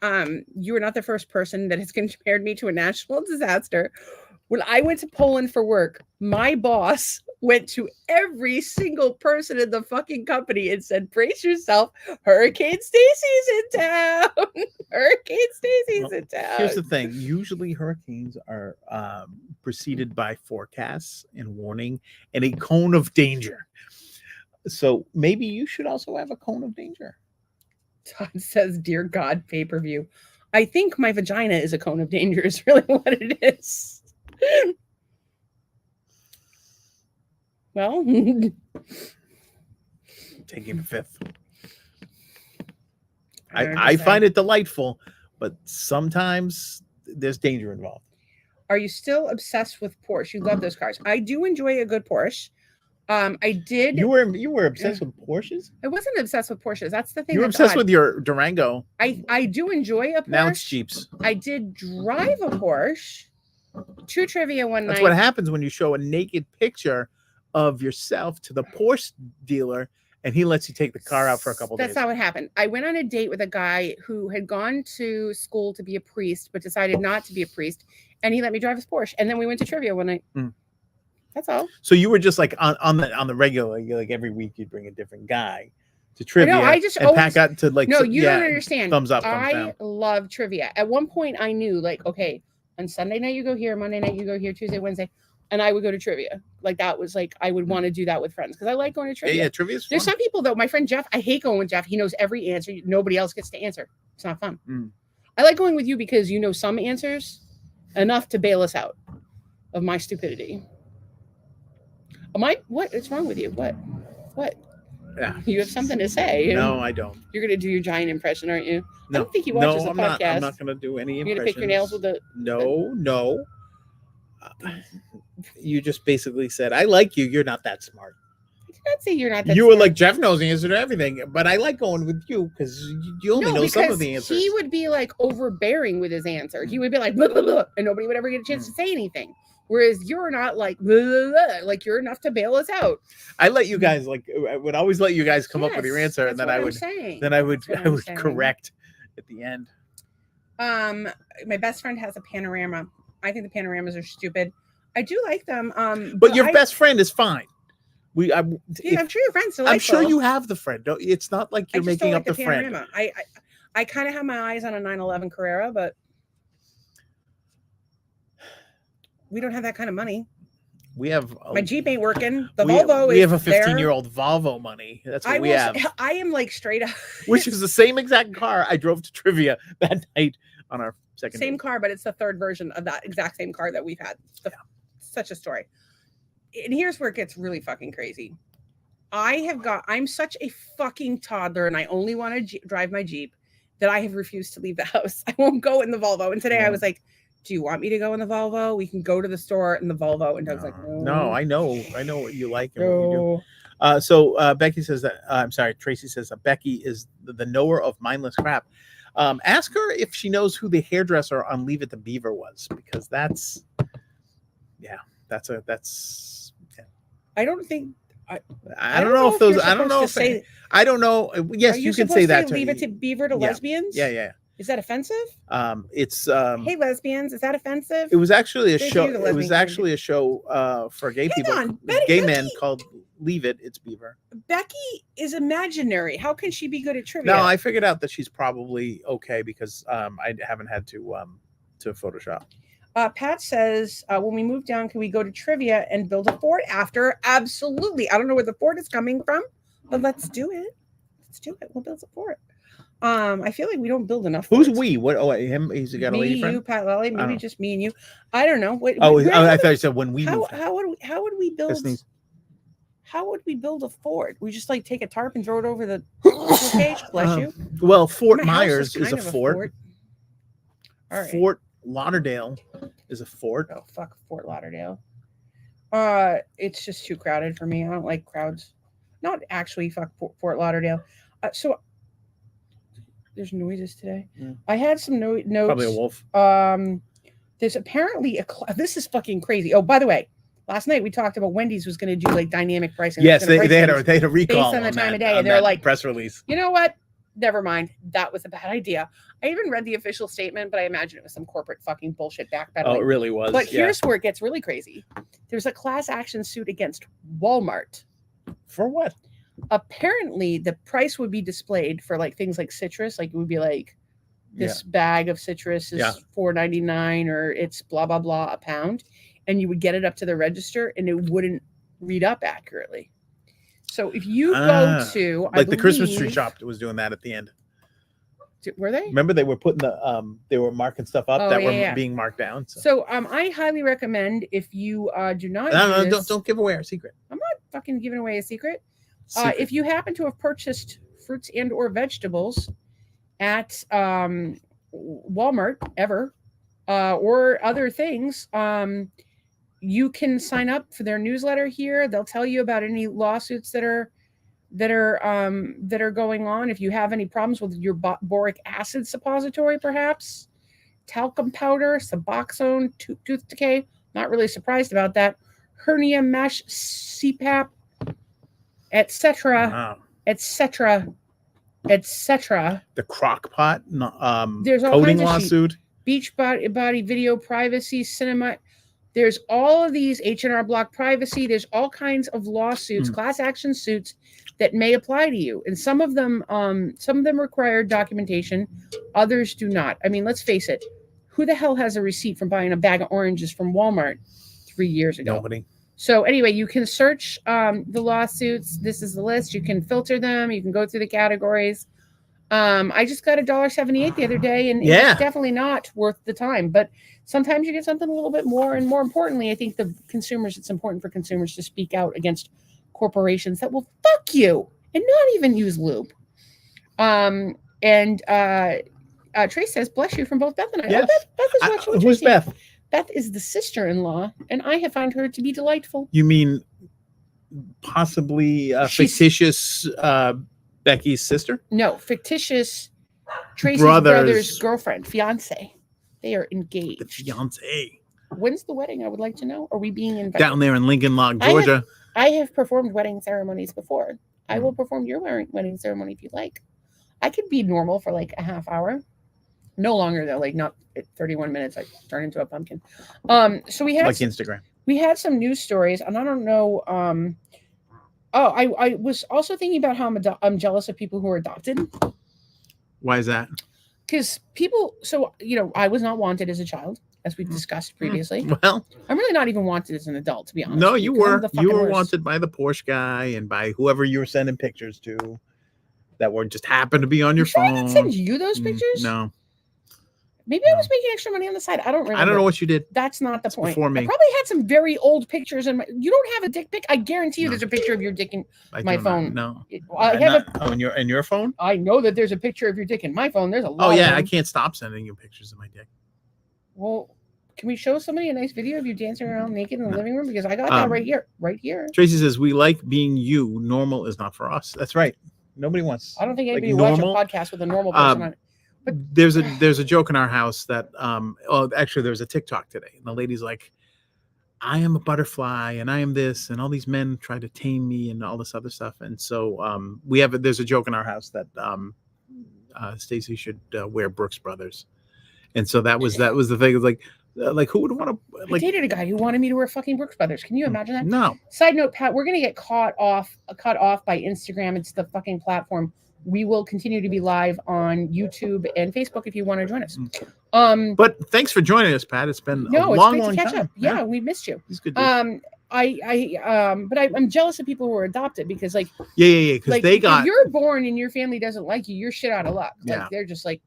you are not the first person that has compared me to a national disaster. When I went to Poland for work, my boss went to every single person in the fucking company and said, brace yourself, Hurricane Stacy's in town. Hurricane Stacy's in town. Here's the thing. Usually hurricanes are preceded by forecasts and warning and a cone of danger. So maybe you should also have a cone of danger. Todd says, dear God, pay-per-view. I think my vagina is a cone of danger is really what it is. Well, taking a fifth. I find it delightful, but sometimes there's danger involved. Are you still obsessed with Porsche? You love those cars. I do enjoy a good Porsche. I did. You were obsessed with Porsches? I wasn't obsessed with Porsches. That's the thing. You were obsessed with your Durango. I do enjoy a Porsche. Now it's Jeeps. I did drive a Porsche. True trivia one night. That's what happens when you show a naked picture of yourself to the Porsche dealer and he lets you take the car out for a couple days. That's not what happened. I went on a date with a guy who had gone to school to be a priest, but decided not to be a priest. And he let me drive his Porsche. And then we went to trivia one night. Mm. That's all. So you were just like on the regular, like every week you'd bring a different guy to trivia. No, I just always pack out to like. No, you don't understand. Thumbs up, thumbs down. I love trivia. At one point, I knew like, okay, on Sunday night you go here, Monday night you go here, Tuesday, Wednesday, and I would go to trivia. Like that was like I would want to do that with friends because I like going to trivia. Yeah, trivia is fun. There's some people though. My friend Jeff, I hate going with Jeff. He knows every answer. Nobody else gets to answer. It's not fun. Mm. I like going with you because you know some answers enough to bail us out of my stupidity. What is wrong with you? What? Yeah. You have something to say. No, I don't. You're going to do your giant impression, aren't you? No. I don't think he watches the podcast. I'm not going to do any impressions. You're going to pick your nails with the... No. You just basically said, I like you. You're not that smart. I did not say you're not that You smart. were like, Jeff knows the answer to everything. But I like going with you because you only know some of the answers. He would be like overbearing with his answer. He would be like, blah, blah, blah, and nobody would ever get a chance to say anything. Whereas you're not like, blah, blah, blah, like you're enough to bail us out. I let you guys I would always let you guys come up with your answer, and then I would correct at the end. My best friend has a panorama. I think the panoramas are stupid. I do like them. But your best friend is fine. I'm sure your friend's delightful. I'm sure you have the friend. It's not like you're making up the friend. I kind of have my eyes on a 911 Carrera, but we don't have that kind of money. We have my Jeep ain't working. The Volvo we have a 15-year-old Volvo money. That's what we have. I am like straight up. Which is the same exact car I drove to trivia that night on our second same date. Car, but it's the third version of that exact same car that we've had. Such a story. And here's where it gets really fucking crazy. I'm such a fucking toddler and I only want to drive my Jeep that I have refused to leave the house. I won't go in the Volvo. And today I was like, do you want me to go in the Volvo? We can go to the store in the Volvo. And I was like, no, I know what you like and what you do. So Becky says that, I'm sorry, Tracy says that Becky is the knower of mindless crap. Ask her if she knows who the hairdresser on Leave It to Beaver was, because that's. I don't think. I don't know if those. I don't know if say, I don't know. Yes, you can say that. Leave It to Beaver to lesbians. Yeah. Is that offensive? It's hey lesbians, is that offensive? It was actually a show. It was actually a show for gay people, gay men called Leave It. It's Beaver. Becky is imaginary. How can she be good at trivia? No, I figured out that she's probably okay because I haven't had to Photoshop. Pat says, when we move down, can we go to trivia and build a fort after? Absolutely. I don't know where the fort is coming from, but let's do it. We'll build a fort. I feel like we don't build enough. Who's we? What? Oh, him? He's got a lady friend? You, Pat Lally, maybe just me and you. I don't know. I thought you said when we moved. How would we build? How would we build a fort? We just like take a tarp and throw it over the cage. Bless you. Well, Fort Myers is a fort. All right. Fort Lauderdale is a fort. Oh, fuck Fort Lauderdale. It's just too crowded for me. I don't like crowds. Not actually fuck Fort Lauderdale. So there's noises today. Yeah. I had some notes. Probably a wolf. There's apparently this is fucking crazy. Oh, by the way, last night we talked about Wendy's was going to do like dynamic pricing. Yes, they had a recall based on the time of day, and they're like press release. You know what? never mind. That was a bad idea. I even read the official statement, but I imagine it was some corporate fucking bullshit backpedaling. Oh, it really was. But here's where it gets really crazy. There's a class action suit against Walmart. For what? Apparently, the price would be displayed for like things like citrus. Like it would be like this bag of citrus is $4.99 or it's blah blah blah a pound, and you would get it up to the register and it wouldn't read up accurately. So if you go to like the Christmas tree shop was doing that at the end. Were they? Remember they were putting they were marking stuff up that were being marked down. So I highly recommend, if you do not don't give away our secret. I'm not fucking giving away a secret. If you happen to have purchased fruits and or vegetables at Walmart ever or other things, you can sign up for their newsletter here. They'll tell you about any lawsuits that are going on. If you have any problems with your boric acid suppository, perhaps talcum powder, Suboxone, tooth decay, not really surprised about that, hernia mesh, CPAP, etc., etc., etc. The crock pot, there's all coding kinds of lawsuit, beach body video privacy, cinema. There's all of these H&R Block privacy. There's all kinds of lawsuits, class action suits that may apply to you, and some of them require documentation, others do not. I mean, let's face it. Who the hell has a receipt from buying a bag of oranges from Walmart 3 years ago? Nobody. So anyway, you can search the lawsuits. This is the list. You can filter them. You can go through the categories. I just got $1.78 the other day, and it's definitely not worth the time. But sometimes you get something a little bit more. And more importantly, I think it's important for consumers to speak out against corporations that will fuck you and not even use lube. Trace says, bless you from both Beth and I. Yes. Oh, Beth is watching. Who's Beth? Beth is the sister-in-law, and I have found her to be delightful. You mean possibly fictitious Becky's sister? No, fictitious Tracy's brother's girlfriend, fiance. They are engaged. The fiance. When's the wedding? I would like to know. Are we being invited? Down there in Lincoln Log, Georgia. I have performed wedding ceremonies before. I will perform your wedding ceremony if you'd like. I could be normal for like a half hour. No longer though, like not at 31 minutes. I turn into a pumpkin. So we had like Instagram. We had some news stories, and I don't know. I was also thinking about how I'm jealous of people who are adopted. Why is that? Because people, I was not wanted as a child, as we've discussed previously. Well, I'm really not even wanted as an adult, to be honest. No, you were. You were wanted by the Porsche guy and by whoever you were sending pictures to that were just happened to be on your phone. I didn't send you those pictures? No. Maybe I was making extra money on the side. I don't remember. I don't know what you did. That's not the point. Before me. I probably had some very old pictures. You don't have a dick pic? I guarantee you there's a picture of your dick in my phone. No. In your phone? I know that there's a picture of your dick in my phone. There's a lot of them. I can't stop sending you pictures of my dick. Well, can we show somebody a nice video of you dancing around naked in the living room? Because I got that right here. Tracy says, we like being you. Normal is not for us. That's right. Nobody wants. I don't think anybody watches a podcast with a normal person on it. But there's a joke in our house that actually there was a TikTok today, and the lady's like, I am a butterfly and I am this, and all these men try to tame me and all this other stuff. And so there's a joke in our house that Stacy should wear Brooks Brothers. And so that was the thing. Like who would want to I dated a guy who wanted me to wear fucking Brooks Brothers. Can you imagine that? No. Side note, Pat, we're gonna get cut off by Instagram. It's the fucking platform. We will continue to be live on YouTube and Facebook if you want to join us. But thanks for joining us, Pat. It's been a long catch time. up. Yeah, we missed you. It's good. But I'm jealous of people who are adopted because because they got. If you're born and your family doesn't like you, you're shit out of luck. Like they're just like.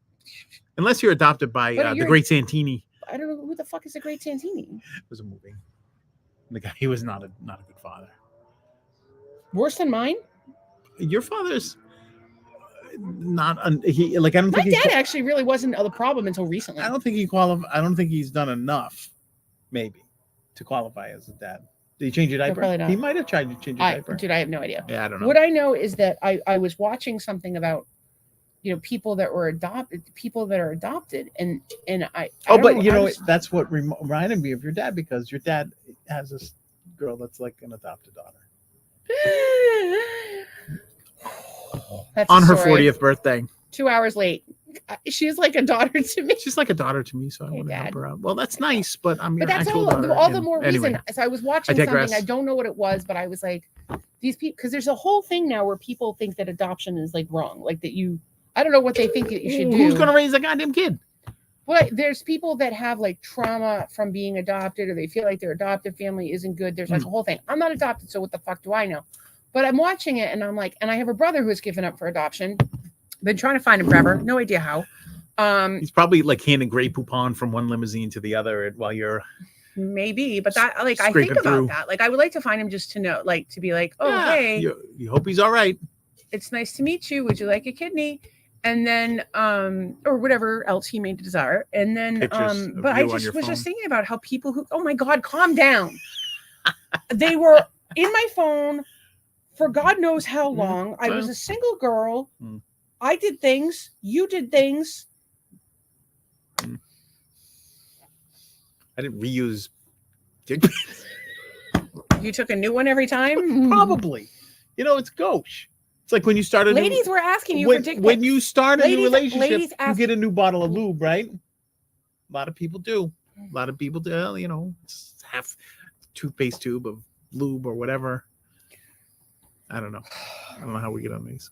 Unless you're adopted by the Great Santini. I don't know who the fuck is the Great Santini. It was a movie. The guy, he was not a good father. Worse than mine. Your father's. I don't think my dad actually really wasn't the problem until recently. I don't think he qualified. I don't think he's done enough, maybe, to qualify as a dad. Did he change your diaper? Probably not. He might have tried to change your diaper. Dude, I have no idea. Yeah, I don't know. What I know is that I was watching something about, people that are adopted, and I. That's what reminded me of your dad, because your dad has this girl that's like an adopted daughter. That's on her 40th birthday. 2 hours late. She's like a daughter to me. She's like a daughter to me, so I want to help her out. Well, that's nice, but I'm your But that's actual daughter. all the more reason. Anyway, So I was watching something. I don't know what it was, but I was like, these people, because there's a whole thing now where people think that adoption is like wrong, like that you. I don't know what they think that you should do. Who's gonna raise a goddamn kid? But there's people that have like trauma from being adopted, or they feel like their adoptive family isn't good. There's like a whole thing. I'm not adopted, so what the fuck do I know? But I'm watching it, and I'm like, and I have a brother who's given up for adoption. Been trying to find him forever. No idea how. He's probably like handing Grey Poupon from one limousine to the other while you're maybe, but that like I think about that. Like I would like to find him just to know, like to be like, oh yeah, hey, you hope he's all right. It's nice to meet you. Would you like a kidney? And then or whatever else he may desire. And then but I just was just thinking about how people who, oh my God, calm down. They were in my phone for God knows how long. I was a single girl. I did things. You did things. I didn't reuse. You took a new one every time? Probably. You know, it's gauche. It's like when you started. Ladies were asking you for dick pics. When you start a new relationship, you get a new bottle of lube, right? A lot of people do. A lot of people do. You know, it's half toothpaste tube of lube or whatever. I don't know. I don't know how we get on these.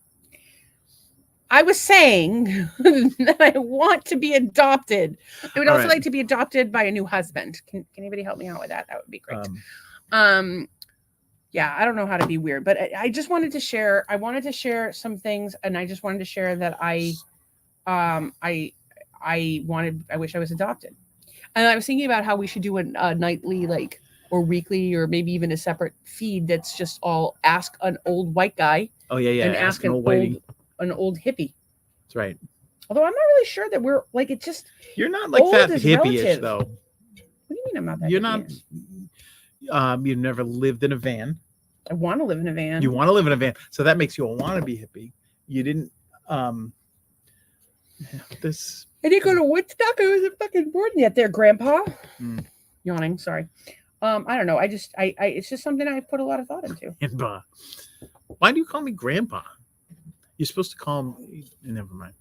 I was saying that I want to be adopted. I would also like to be adopted by a new husband. Can anybody help me out with that? That would be great. Yeah, I don't know how to be weird, but I just wanted to share. I wanted to share some things, and I just wanted to share that I wish I was adopted. And I was thinking about how we should do a nightly, like, or weekly, or maybe even a separate feed that's just all ask an old white guy. Oh yeah, and ask an old hippie. That's right. Although I'm not really sure that we're like, it just, you're not like that hippie-ish though. What do you mean I'm not that? You're not. You've never lived in a van. I want to live in a van. You want to live in a van, so that makes you a wannabe hippie. You didn't. This. I didn't go to Woodstock. I wasn't fucking born yet, there, Grandpa. Yawning. Sorry. I don't know. It's just something I put a lot of thought into. Grandpa. Why do you call me Grandpa? You're supposed to call him. Never mind.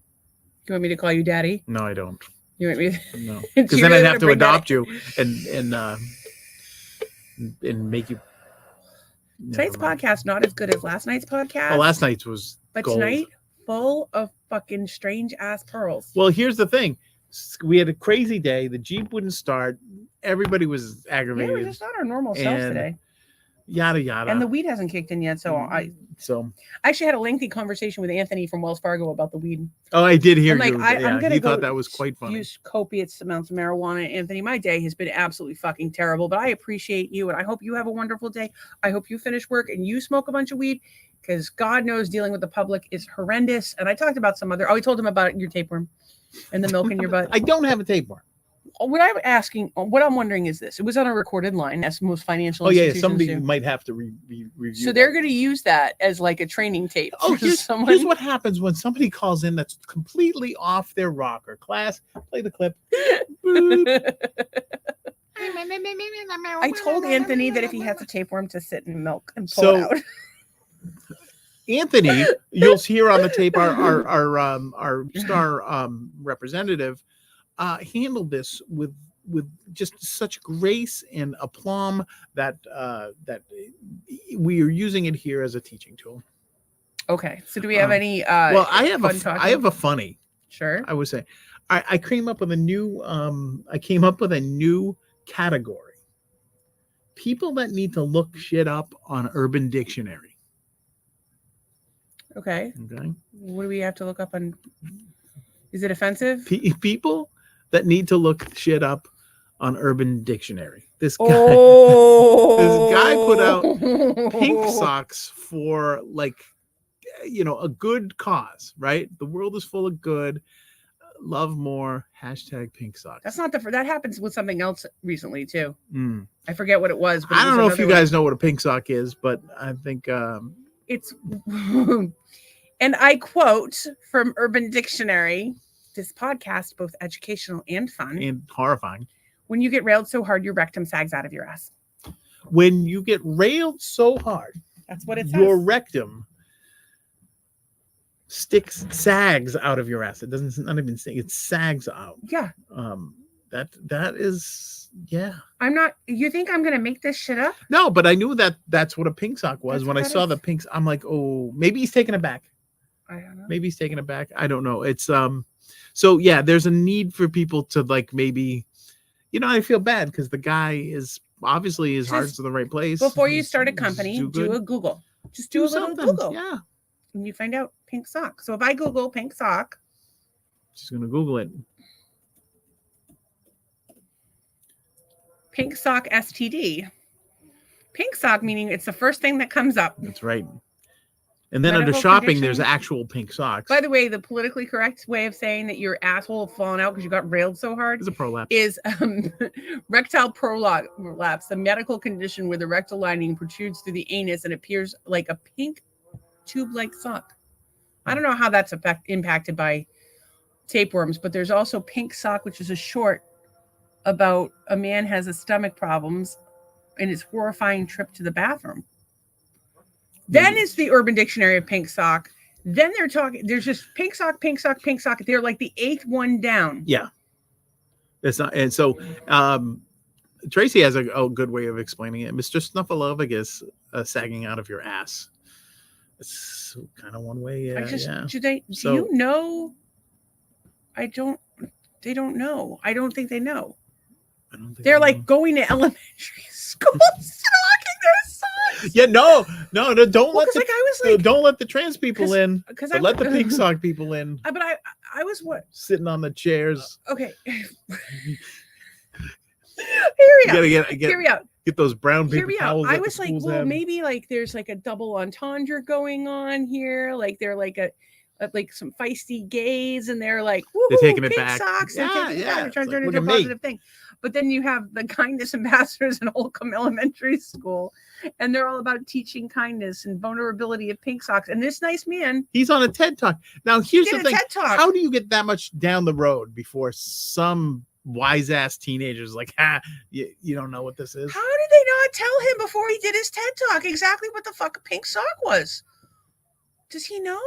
You want me to call you Daddy? No, I don't. You want me? No, because then I'd have to adopt you and make you. Tonight's podcast not as good as last night's podcast. Well, last night's was. But gold. Tonight, full of fucking strange ass pearls. Well, here's the thing: we had a crazy day. The Jeep wouldn't start. Everybody was aggravated. Yeah, we're just not our normal selves today. Yada yada. And the weed hasn't kicked in yet, so I actually had a lengthy conversation with Anthony from Wells Fargo about the weed. Oh, I did hear you. I'm gonna thought that was quite funny. Use copious amounts of marijuana, Anthony. My day has been absolutely fucking terrible, but I appreciate you, and I hope you have a wonderful day. I hope you finish work and you smoke a bunch of weed, because God knows dealing with the public is horrendous. And I talked about some other. Oh, I told him about your tapeworm and the milk in your butt. I don't have a tapeworm. What I'm wondering is this: it was on a recorded line, as most financial. Oh yeah, somebody might have to review. So they're going to use that as like a training tape. Oh, here's what happens when somebody calls in that's completely off their rocker. Class, play the clip. I told Anthony that if he has a tapeworm, to sit in milk and pull it out. Anthony, you'll hear on the tape our star representative. Handled this with just such grace and aplomb that we are using it here as a teaching tool. Okay, so do we have any? Well, I have a funny. Sure. I would say, I came up with a new. I came up with a new category. People that need to look shit up on Urban Dictionary. Okay. What do we have to look up on? Is it offensive? People that need to look shit up on Urban Dictionary. This guy, this guy put out pink socks for a good cause, right? The world is full of good. Love more. #pink socks. That's not that happens with something else recently too. I forget what it was. But I don't know if you guys know what a pink sock is, but I think it's. And I quote from Urban Dictionary. This podcast, both educational and fun. And horrifying. When you get railed so hard, your rectum sags out of your ass. When you get railed so hard. That's what it says. Your rectum sags out of your ass. It doesn't, not even sting, it sags out. Yeah. That is, yeah. I'm not, you think I'm going to make this shit up? No, but I knew that's what a pink sock was. That's When what I that saw is. the pinks, I'm like, oh, maybe he's taking it back. I don't know. Maybe he's taking it back. I don't know. It's, so yeah, there's a need for people to like, maybe, you know, I feel bad because the guy is obviously his heart's in the right place. Before you start a company, do a Google. Just do a little something. Google. Yeah. And you find out pink sock. So if I Google pink sock. She's going to Google it. Pink sock STD. Pink sock meaning it's the first thing that comes up. That's right. And then Medical under shopping, condition. there's actual pink socks. By the way, the politically correct way of saying that your asshole fallen out because you got railed so hard is a prolapse. Is rectal prolapse, a medical condition where the rectal lining protrudes through the anus and appears like a pink tube-like sock. I don't know how that's impacted by tapeworms, but there's also pink sock, which is a short about a man has a stomach problems and his horrifying trip to the bathroom. Then it's the Urban Dictionary of pink sock. Then they're talking, there's just pink sock, pink sock, pink sock. They're like the 8th one down. Yeah. It's not, and so Tracy has a good way of explaining it. Mr. Snuffleupagus sagging out of your ass. It's kind of one way. Do you know? They don't know. I don't think they know. They're like going to elementary school stalking their sons. Yeah, no, don't let don't let the trans people in. Because let the pink sock people in. But I was what? Sitting on the chairs. Okay. Hear me out. Get those brown paper towels. I was like, well, maybe like there's like a double entendre going on here. Like they're like like some feisty gays, and they're like, they're taking it back. Socks. They're trying to turn it into a positive thing. But then you have the kindness ambassadors in Holcomb Elementary School, and they're all about teaching kindness and vulnerability of pink socks. And this nice man, he's on a TED Talk. Now, here's the thing: how do you get that much down the road before some wise ass teenagers like, you don't know what this is? How did they not tell him before he did his TED Talk exactly what the fuck a pink sock was? Does he know?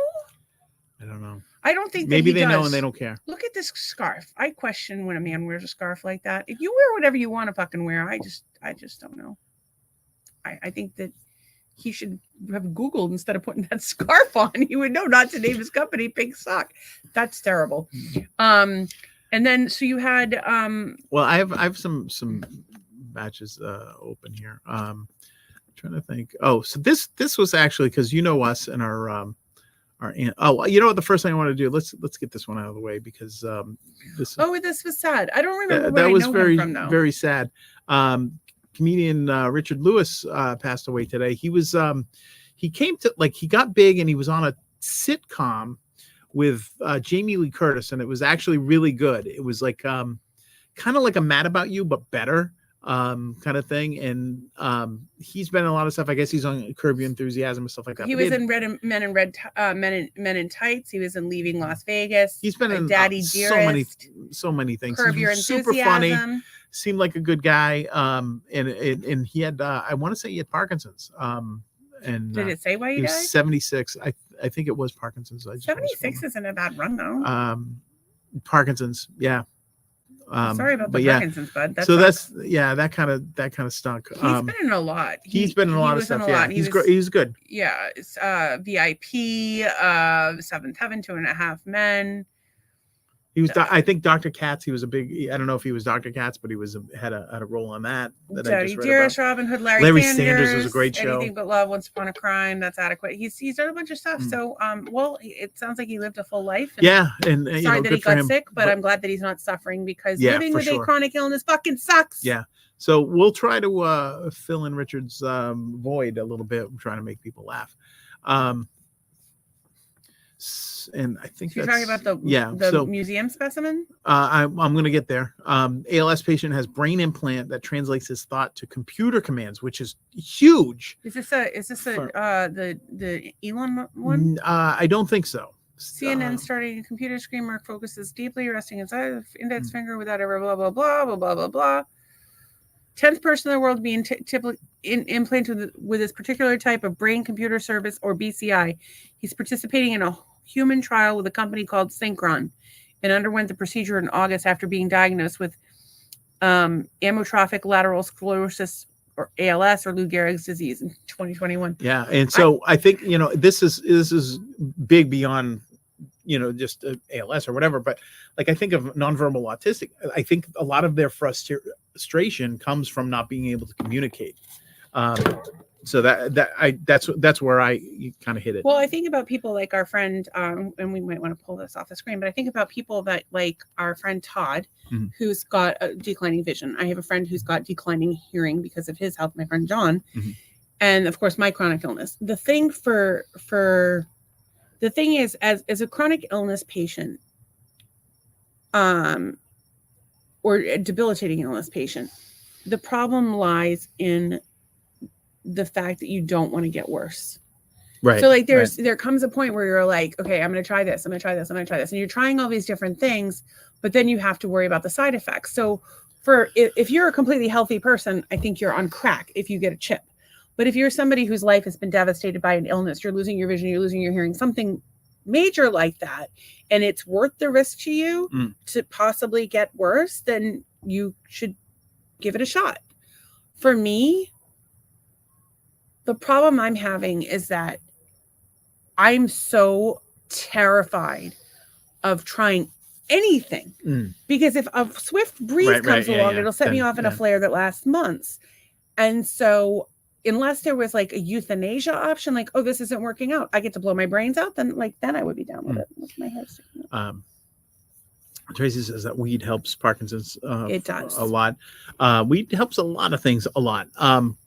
I don't know. I don't think maybe they know and they don't care. Look at this scarf. I question when a man wears a scarf like that. If you wear whatever you want to fucking wear, I just don't know. I think that he should have Googled instead of putting that scarf on. He would know not to name his company Pink Sock. That's terrible. And then so you had well, I have some batches open here. I'm trying to think. Oh, so this was actually because you know us and our you know what, the first thing I want to do, let's get this one out of the way because this was sad. I don't remember that was very from, though. Very sad. Comedian Richard Lewis passed away today. He was he came to he got big and he was on a sitcom with Jamie Lee Curtis, and it was actually really good. It was like kind of like a Mad About You but better kind of thing, and he's been in a lot of stuff. I guess he's on Curb Your Enthusiasm and stuff like that. He was in Men in Tights. He was in Leaving Las Vegas. He's been in Daddy Dearest, so many things. Curb Your Enthusiasm. Super funny. Seemed like a good guy. And he had I want to say he had Parkinson's. And did it say why he died? 76. I think it was Parkinson's. 76 isn't a bad run though. Parkinson's, yeah. Sorry about the Parkinson's, bud. That's that kind of stunk. He's been in a lot. He's been in a lot of stuff. Yeah, he's good. Yeah, it's VIP, Seventh Heaven, 2.5 Men. He was, I think, Dr. Katz. He was a big. I don't know if he was Dr. Katz, but he was had a role on that. Daddy Dearest, Robin Hood, Larry Sanders was a great show. Anything But Love, Once Upon a Crime. That's adequate. He's done a bunch of stuff. So, well, it sounds like he lived a full life. And sorry that he got sick, but I'm glad that he's not suffering because living with a chronic illness fucking sucks. Yeah. So we'll try to fill in Richard's void a little bit. I'm trying to make people laugh. And I think you're talking about the museum specimen. I'm going to get there. ALS patient has brain implant that translates his thought to computer commands, which is huge. Is this the Elon one? I don't think so. CNN starting a computer screen mark focuses deeply, resting inside the index finger without ever blah blah blah blah blah blah blah. 10th person in the world being implanted with this particular type of brain computer service or BCI. He's participating in a human trial with a company called Synchron and underwent the procedure in August after being diagnosed with amyotrophic lateral sclerosis, or ALS, or Lou Gehrig's disease in 2021. Yeah, and so I think this is big beyond just ALS or whatever. But like, I think of nonverbal autistic. I think a lot of their frustration comes from not being able to communicate. So that's where you kind of hit it. Well, I think about people like our friend, and we might want to pull this off the screen, but I think about people that like our friend Todd, mm-hmm. who's got a declining vision. I have a friend who's got declining hearing because of his health, my friend John, mm-hmm. and of course my chronic illness. The thing is, as a chronic illness patient, or a debilitating illness patient, the problem lies in the fact that you don't want to get worse. Right. So like there comes a point where you're like, okay, I'm going to try this. I'm going to try this. I'm going to try this. And you're trying all these different things, but then you have to worry about the side effects. So if you're a completely healthy person, I think you're on crack if you get a chip. But if you're somebody whose life has been devastated by an illness, you're losing your vision, you're losing your hearing, something major like that, and it's worth the risk to you to possibly get worse, then you should give it a shot. For me, the problem I'm having is that I'm so terrified of trying anything because if a swift breeze comes along, it'll set me off in a flare that lasts months. And so unless there was like a euthanasia option, like, oh, this isn't working out, I get to blow my brains out, then I would be down with it. With my hair sticking out. Tracy says that weed helps Parkinson's. It does a lot. Weed helps a lot of things a lot.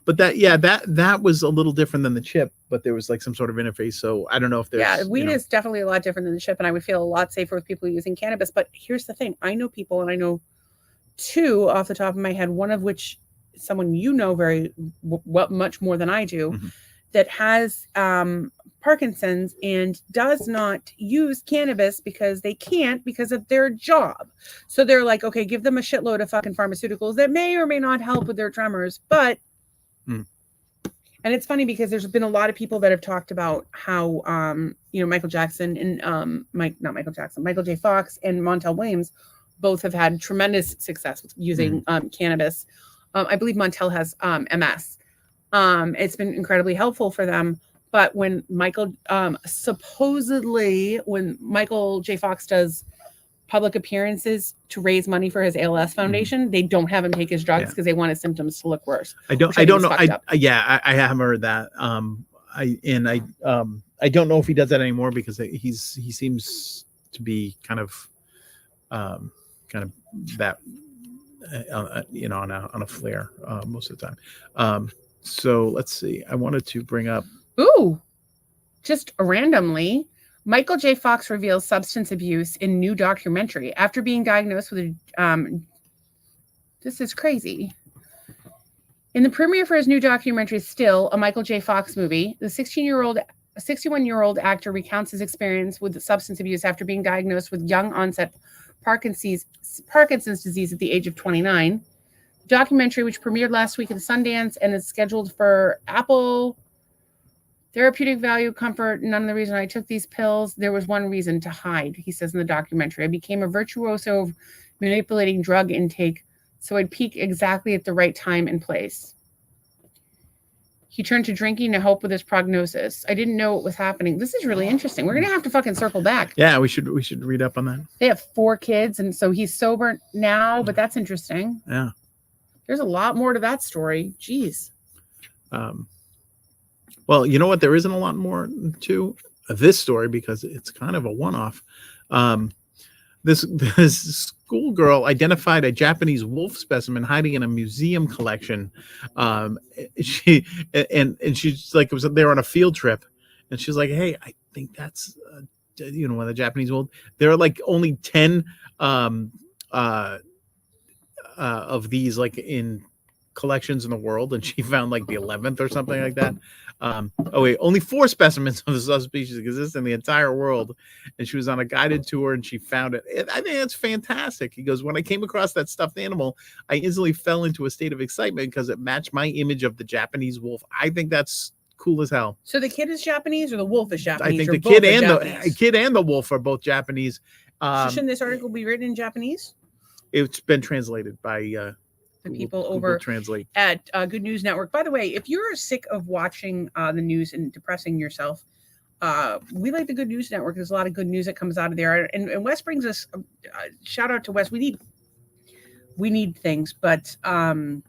But that was a little different than the chip, but there was like some sort of interface. So I don't know if there's. Weed is definitely a lot different than the chip, and I would feel a lot safer with people using cannabis. But here's the thing: I know people, and I know two off the top of my head, one of which someone very much more than I do, that has Parkinson's and does not use cannabis because they can't because of their job. So they're like, okay, give them a shitload of fucking pharmaceuticals that may or may not help with their tremors. But, and it's funny because there's been a lot of people that have talked about how, Michael Jackson and Michael J. Fox and Montel Williams both have had tremendous success with using cannabis. I believe Montel has MS. It's been incredibly helpful for them. But when Michael J. Fox does public appearances to raise money for his ALS foundation, they don't have him take his drugs because they want his symptoms to look worse. I don't know. I haven't heard that. I don't know if he does that anymore because he seems to be kind of that on a flare most of the time. So let's see. I wanted to bring up. Ooh, just randomly, Michael J. Fox reveals substance abuse in new documentary after being diagnosed with this is crazy. In the premiere for his new documentary, Still, a Michael J. Fox movie, the 61-year-old actor recounts his experience with substance abuse after being diagnosed with young onset Parkinson's disease at the age of 29. The documentary, which premiered last week at Sundance and is scheduled for Apple. Therapeutic value, comfort, none of the reason I took these pills. There was one reason: to hide, he says in the documentary. I became a virtuoso of manipulating drug intake, so I'd peak exactly at the right time and place. He turned to drinking to help with his prognosis. I didn't know what was happening. This is really interesting. We're going to have to fucking circle back. Yeah, we should read up on that. They have 4 kids, and so he's sober now, but that's interesting. Yeah. There's a lot more to that story. Jeez. Well, you know what? There isn't a lot more to this story because it's kind of a one-off. This schoolgirl identified a Japanese wolf specimen hiding in a museum collection. She's like, they were on a field trip, and she's like, "Hey, I think that's one of the Japanese wolves." There are like only 10 of these like in collections in the world, and she found like the 11th or something like that. Only 4 specimens of the subspecies exist in the entire world, and she was on a guided tour and she found it. I think that's fantastic. He goes, when I came across that stuffed animal, I instantly fell into a state of excitement because it matched my image of the Japanese wolf. I think that's cool as hell. So the kid is Japanese or the wolf is Japanese? I think or the both kid are and Japanese? the kid and the wolf are both Japanese. So shouldn't this article be written in Japanese? It's been translated by The Google, people Google over Translate at Good News Network. By the way, if you're sick of watching the news and depressing yourself, we like the Good News Network. There's a lot of good news that comes out of there. And Wes brings us shout out to Wes. We need things, but for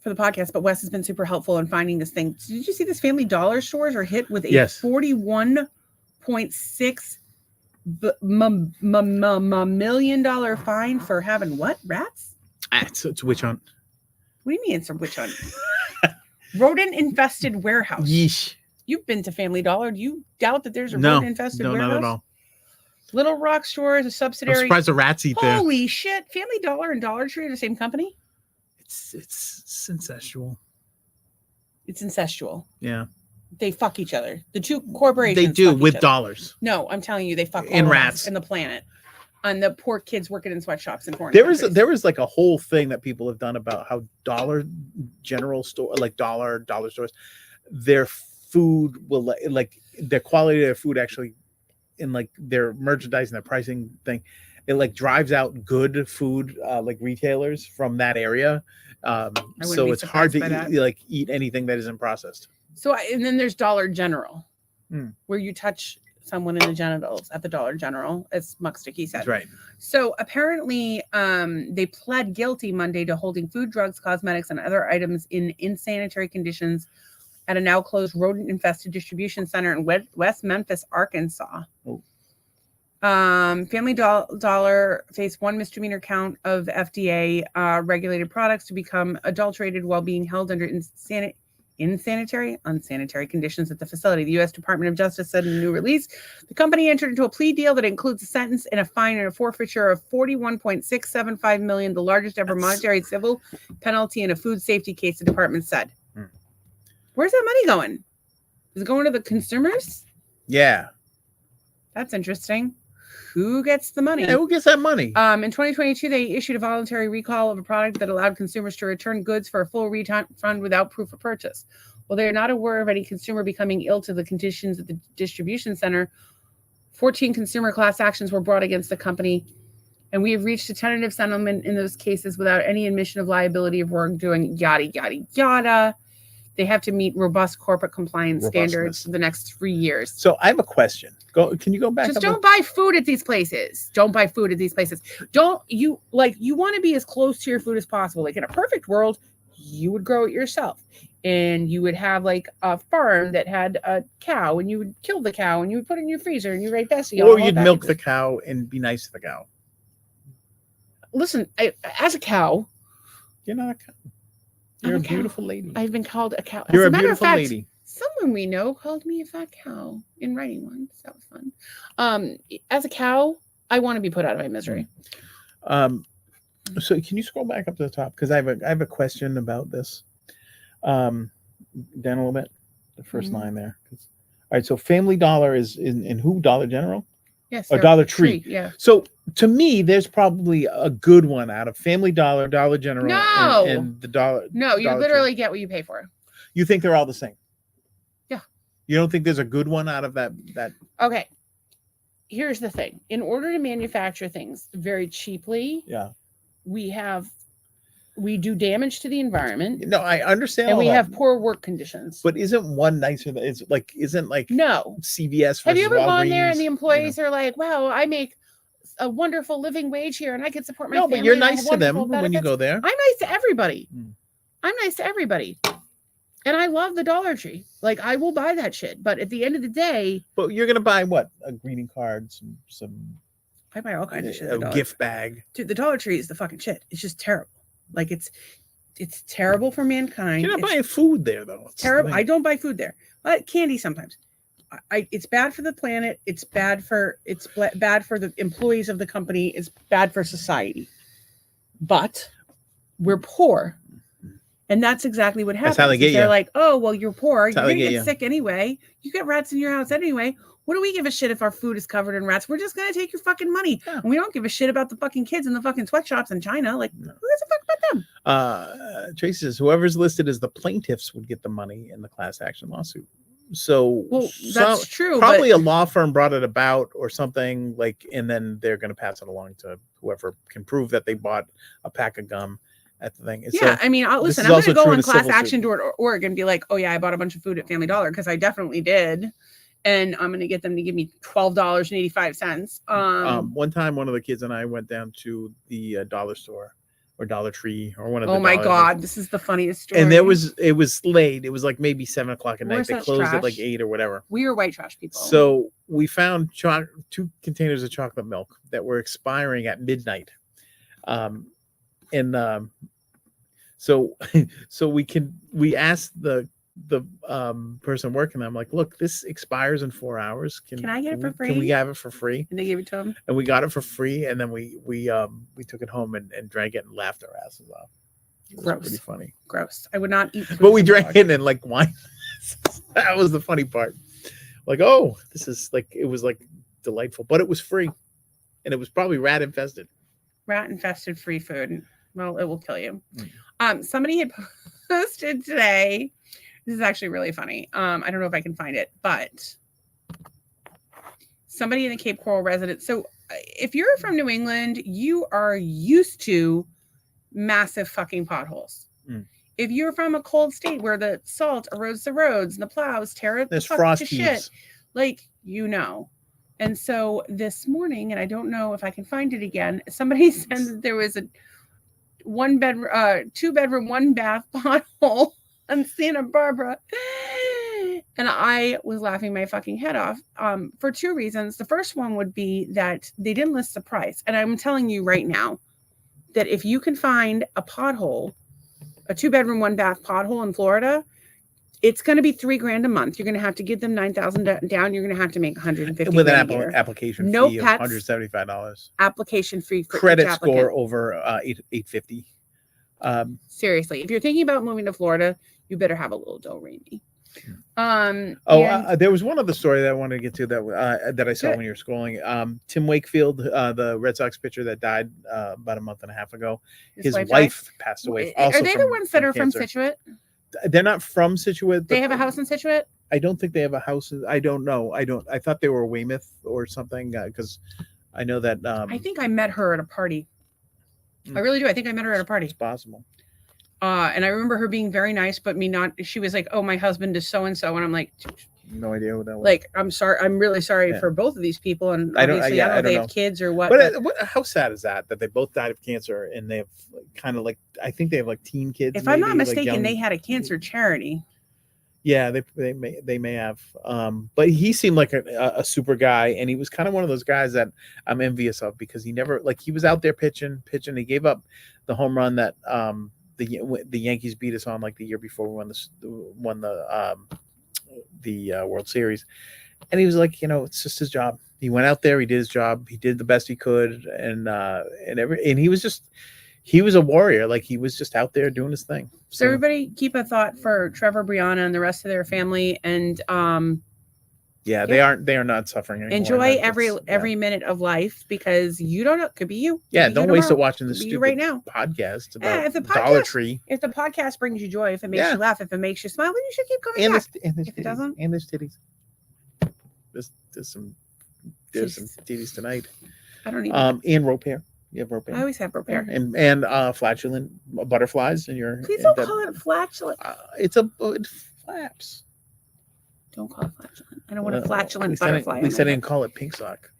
the podcast, but Wes has been super helpful in finding this thing. Did you see this Family Dollar stores are hit with a $41.6 million fine for having what? Rats? it's a witch hunt. What do you mean it's a witch hunt? Rodent infested warehouse. Yeesh. You've been to Family Dollar. Do you doubt that there's a rodent infested warehouse? No, not at all. Little Rock Store is a subsidiary. I'm surprised the rats eat there. Holy shit. Family Dollar and Dollar Tree are the same company? It's incestual. It's incestual. Yeah. They fuck each other. The two corporations. They do with dollars. No, I'm telling you, they fuck all and rats and the planet. And the poor kids working in sweatshops in foreign countries. There was like a whole thing that people have done about how Dollar General store, like dollar stores, their food will like the quality of their food actually in like their merchandising, their pricing thing. It like drives out good food like retailers from that area. So it's hard to eat anything that isn't processed. So and then there's Dollar General, where you touch someone in the genitals at the Dollar General, as Muck Sticky said. That's right. So apparently they pled guilty Monday to holding food, drugs, cosmetics, and other items in insanitary conditions at a now closed rodent-infested distribution center in West Memphis, Arkansas. Oh. Family Dollar faced one misdemeanor count of FDA regulated products to become adulterated while being held under unsanitary conditions at the facility. The U.S. Department of Justice said in a new release, the company entered into a plea deal that includes a sentence and a fine and a forfeiture of $41.675 million, the largest ever monetary civil penalty in a food safety case, the department said. Where's that money going? Is it going to the consumers? Yeah. That's interesting. Who gets the money? Yeah, who gets that money? In 2022, they issued a voluntary recall of a product that allowed consumers to return goods for a full refund without proof of purchase. While they are not aware of any consumer becoming ill to the conditions at the distribution center, 14 consumer class actions were brought against the company, and we have reached a tentative settlement in those cases without any admission of liability of wrongdoing, yada, yada, yada. They have to meet robust corporate compliance standards for the next 3 years. So I have a question. Can you go back? Just don't buy food at these places. Don't buy food at these places. You want to be as close to your food as possible. Like in a perfect world, you would grow it yourself. And you would have like a farm that had a cow, and you would kill the cow and you would put it in your freezer and you write Bessie. Or you'd milk the cow and be nice to the cow. Listen, as a cow. You're not a cow. You're a beautiful lady. I've been called a cow. You're a beautiful lady. Someone we know called me a fat cow in writing once. That was fun. As a cow, I want to be put out of my misery. So can you scroll back up to the top? Because I have a question about this. Down a little bit. The first line there. All right. So Family Dollar is in who? Dollar General? Yes. Or Dollar Tree. Yeah. So to me, there's probably a good one out of Family Dollar, Dollar General, and the Dollar. No, you literally get what you pay for. You think they're all the same? Yeah. You don't think there's a good one out of that? Okay. Here's the thing. In order to manufacture things very cheaply, we do damage to the environment. No, I understand. And we have poor work conditions. But isn't one nicer? No CVS. Have you ever gone there and the employees are like, "Wow, I make a wonderful living wage here, and I can support my family." No, but you're nice to them when you go there. I'm nice to everybody. I'm nice to everybody, and I love the Dollar Tree. Like I will buy that shit. But at the end of the day, but you're gonna buy what? A greeting card, some. I buy all kinds of shit. A gift bag. Dude, the Dollar Tree is the fucking shit. It's just terrible. Like it's terrible for mankind. You're not buying food there though. It's terrible. I don't buy food there. Candy sometimes. It's bad for the planet. It's bad for the employees of the company. It's bad for society. But we're poor, and that's exactly what happens. That's how they get you. They're like, "Oh, well, you're poor. You're gonna get sick anyway. You get rats in your house anyway. What do we give a shit if our food is covered in rats? We're just gonna take your fucking money. Yeah. And we don't give a shit about the fucking kids in the fucking sweatshops in China. Like, No. who gives a fuck about them? Tracy says whoever's listed as the plaintiffs would get the money in the class action lawsuit. So Well, that's true. Probably but a law firm brought it about or something like, and then they're going to pass it along to whoever can prove that they bought a pack of gum at the thing. yeah, So I mean, listen, I'm going to go on ClassAction.org and be like, oh yeah, I bought a bunch of food at Family Dollar because I definitely did. And I'm going to get them to give me $12.85. One time, one of the kids and I went down to the dollar store or Dollar Tree or one of the. Oh my God, this is the funniest story. And it was late. It was like maybe 7 o'clock at night. They closed at like 8 or whatever. We are white trash people. So we found 2 containers of chocolate milk that were expiring at midnight. So we asked the person working there, I'm like, look, this expires in 4 hours. Can I get it for free? Can we have it for free? And they gave it to him. And we got it for free, and then we took it home and drank it and laughed our asses off. It was pretty funny. Gross. I would not eat food. But we drank it and like wine. That was the funny part. Like, oh, this is like, it was like delightful, but it was free, and it was probably rat infested. Rat infested free food. Well, it will kill you. Somebody had posted today. This is actually really funny. I don't know if I can find it, but somebody in the Cape Coral residence. So if you're from New England, you are used to massive fucking potholes. If you're from a cold state where the salt erodes the roads and the plows tear it There's frost to shit, like, you know. And so this morning, and I don't know if I can find it again, somebody said that there was a 2-bedroom, 1-bath pothole on Santa Barbara, and I was laughing my fucking head off for 2 reasons. The first one would be that they didn't list the price, and I'm telling you right now that if you can find a pothole, a 2-bedroom, 1-bath pothole in Florida, it's going to be $3,000 a month. You're going to have to give them $9,000 down. You're going to have to make $150 with an application no fee pets, of $175. Application fee for credit score over 850. Seriously, if you're thinking about moving to Florida, you better have a little dough, Rainy. There was one other story that I wanted to get to that I saw when you were scrolling. Tim Wakefield, the Red Sox pitcher that died about a month and a half ago, his wife passed away. Are they the ones that are from Scituate? They're not from Scituate. They have a house in Scituate? I don't think they have a house. I don't know. I thought they were Weymouth or something because I know that. I think I met her at a party. I really do. I think I met her at a party. It's possible. And I remember her being very nice, but me not. She was like, "Oh, my husband is so and so," and I'm like, "No idea who that was." Like, I'm sorry. I'm really sorry for both of these people, and obviously, I don't know if they have kids or what. But how sad is that they both died of cancer and they have kind of like, I think they have like teen kids. If I'm not mistaken, they had a cancer charity. Yeah, they may have. But he seemed like a super guy, and he was kind of one of those guys that I'm envious of because he never, like, he was out there pitching. He gave up the home run that the Yankees beat us on like the year before we won the World Series, and he was like, it's just his job. He went out there, he did his job, he did the best he could, and he was a warrior. Like, he was just out there doing his thing. So everybody keep a thought for Trevor, Brianna, and the rest of their family, and they are not suffering anymore. Enjoy every minute of life because you don't know, it could be you. Yeah, don't waste it watching this stupid right now podcast about Dollar Tree. If the podcast brings you joy, if it makes you laugh, if it makes you smile, then you should keep coming back. If it doesn't, and there's titties. There's some titties tonight. I don't even. And rope hair. You have rope hair. I always have rope hair. And flatulent butterflies in your. Please don't call it flatulent. It flaps. Don't call it flatulent. I don't want a flatulent butterfly. At least I didn't call it pink sock.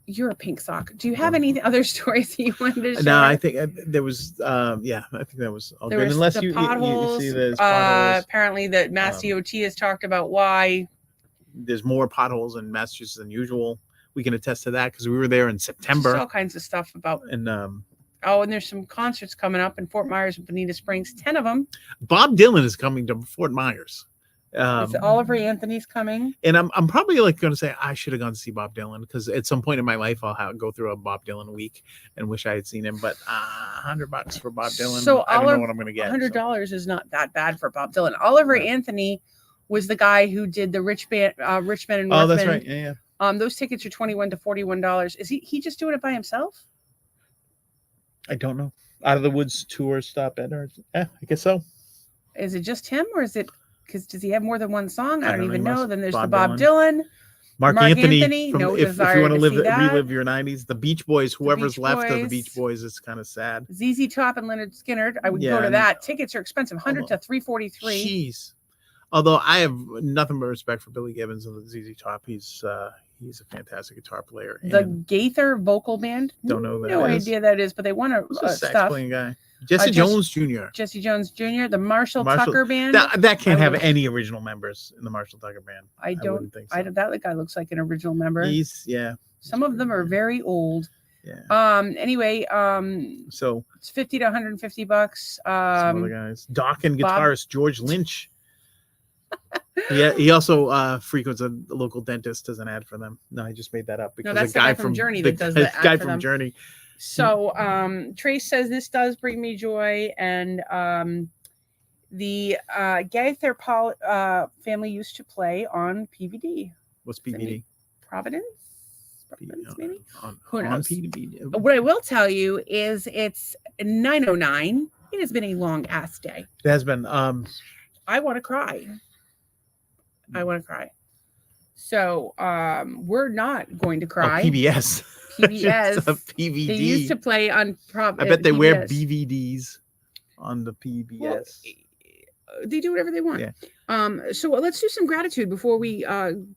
You're a pink sock. Do you have any other stories that you wanted to share? No, I think there was. I think that was all good. Unless you see this. Apparently, the Mass DOT has talked about why there's more potholes in Massachusetts than usual. We can attest to that because we were there in September. There's all kinds of stuff about. And and there's some concerts coming up in Fort Myers and Bonita Springs. 10 of them. Bob Dylan is coming to Fort Myers. Oliver Anthony's coming, and I'm probably like going to say I should have gone to see Bob Dylan because at some point in my life I'll go through a Bob Dylan week and wish I had seen him. But $100 for Bob Dylan, so I don't know what I'm going to get. $100 is not that bad for Bob Dylan. Oliver Anthony was the guy who did the Richmond and Northman. Oh, that's right. Yeah. Those tickets are $21 to $41. Is he just doing it by himself? I don't know. Out of the Woods tour stop at or I guess so. Is it just him, or is it because does he have more than one song? I don't even know. Then there's the Bob Bob Dylan. Mark Anthony from, no if desire you want to relive your 90s, the Beach Boys, whoever's Beach left of the Boys. Beach Boys, it's kind of sad. ZZ Top and Leonard Skinner. I would go to that. Tickets are expensive, $100 to $343. Jeez. Although I have nothing but respect for Billy Gibbons and the ZZ Top. He's a fantastic guitar player. The Gaither vocal band. Don't know that. No idea that is, but they want a sax playing guy. Jesse Jones Jr. Jesse Jones Jr. The Marshall Tucker band. That can't have any original members in the Marshall Tucker band. I don't think so. That guy looks like an original member. Some of them are very old. Yeah. Anyway, so it's $50 to $150. Some other guys. Doc and guitarist George Lynch. Yeah, he also frequents a local dentist as an ad for them. No, I just made that up because that's the guy from Journey that does that. Guy from Journey. So Trace says this does bring me joy, and the Gaither family used to play on PVD. What's PVD? Providence, maybe. Who knows? On PVD. What I will tell you is it's 9:09. It has been a long ass day. It has been. I want to cry. So we're not going to cry. PBS. PBS. PVD. They used to play on. I bet they wear BVDs on the PBS. Well, they do whatever they want. Yeah. So let's do some gratitude before we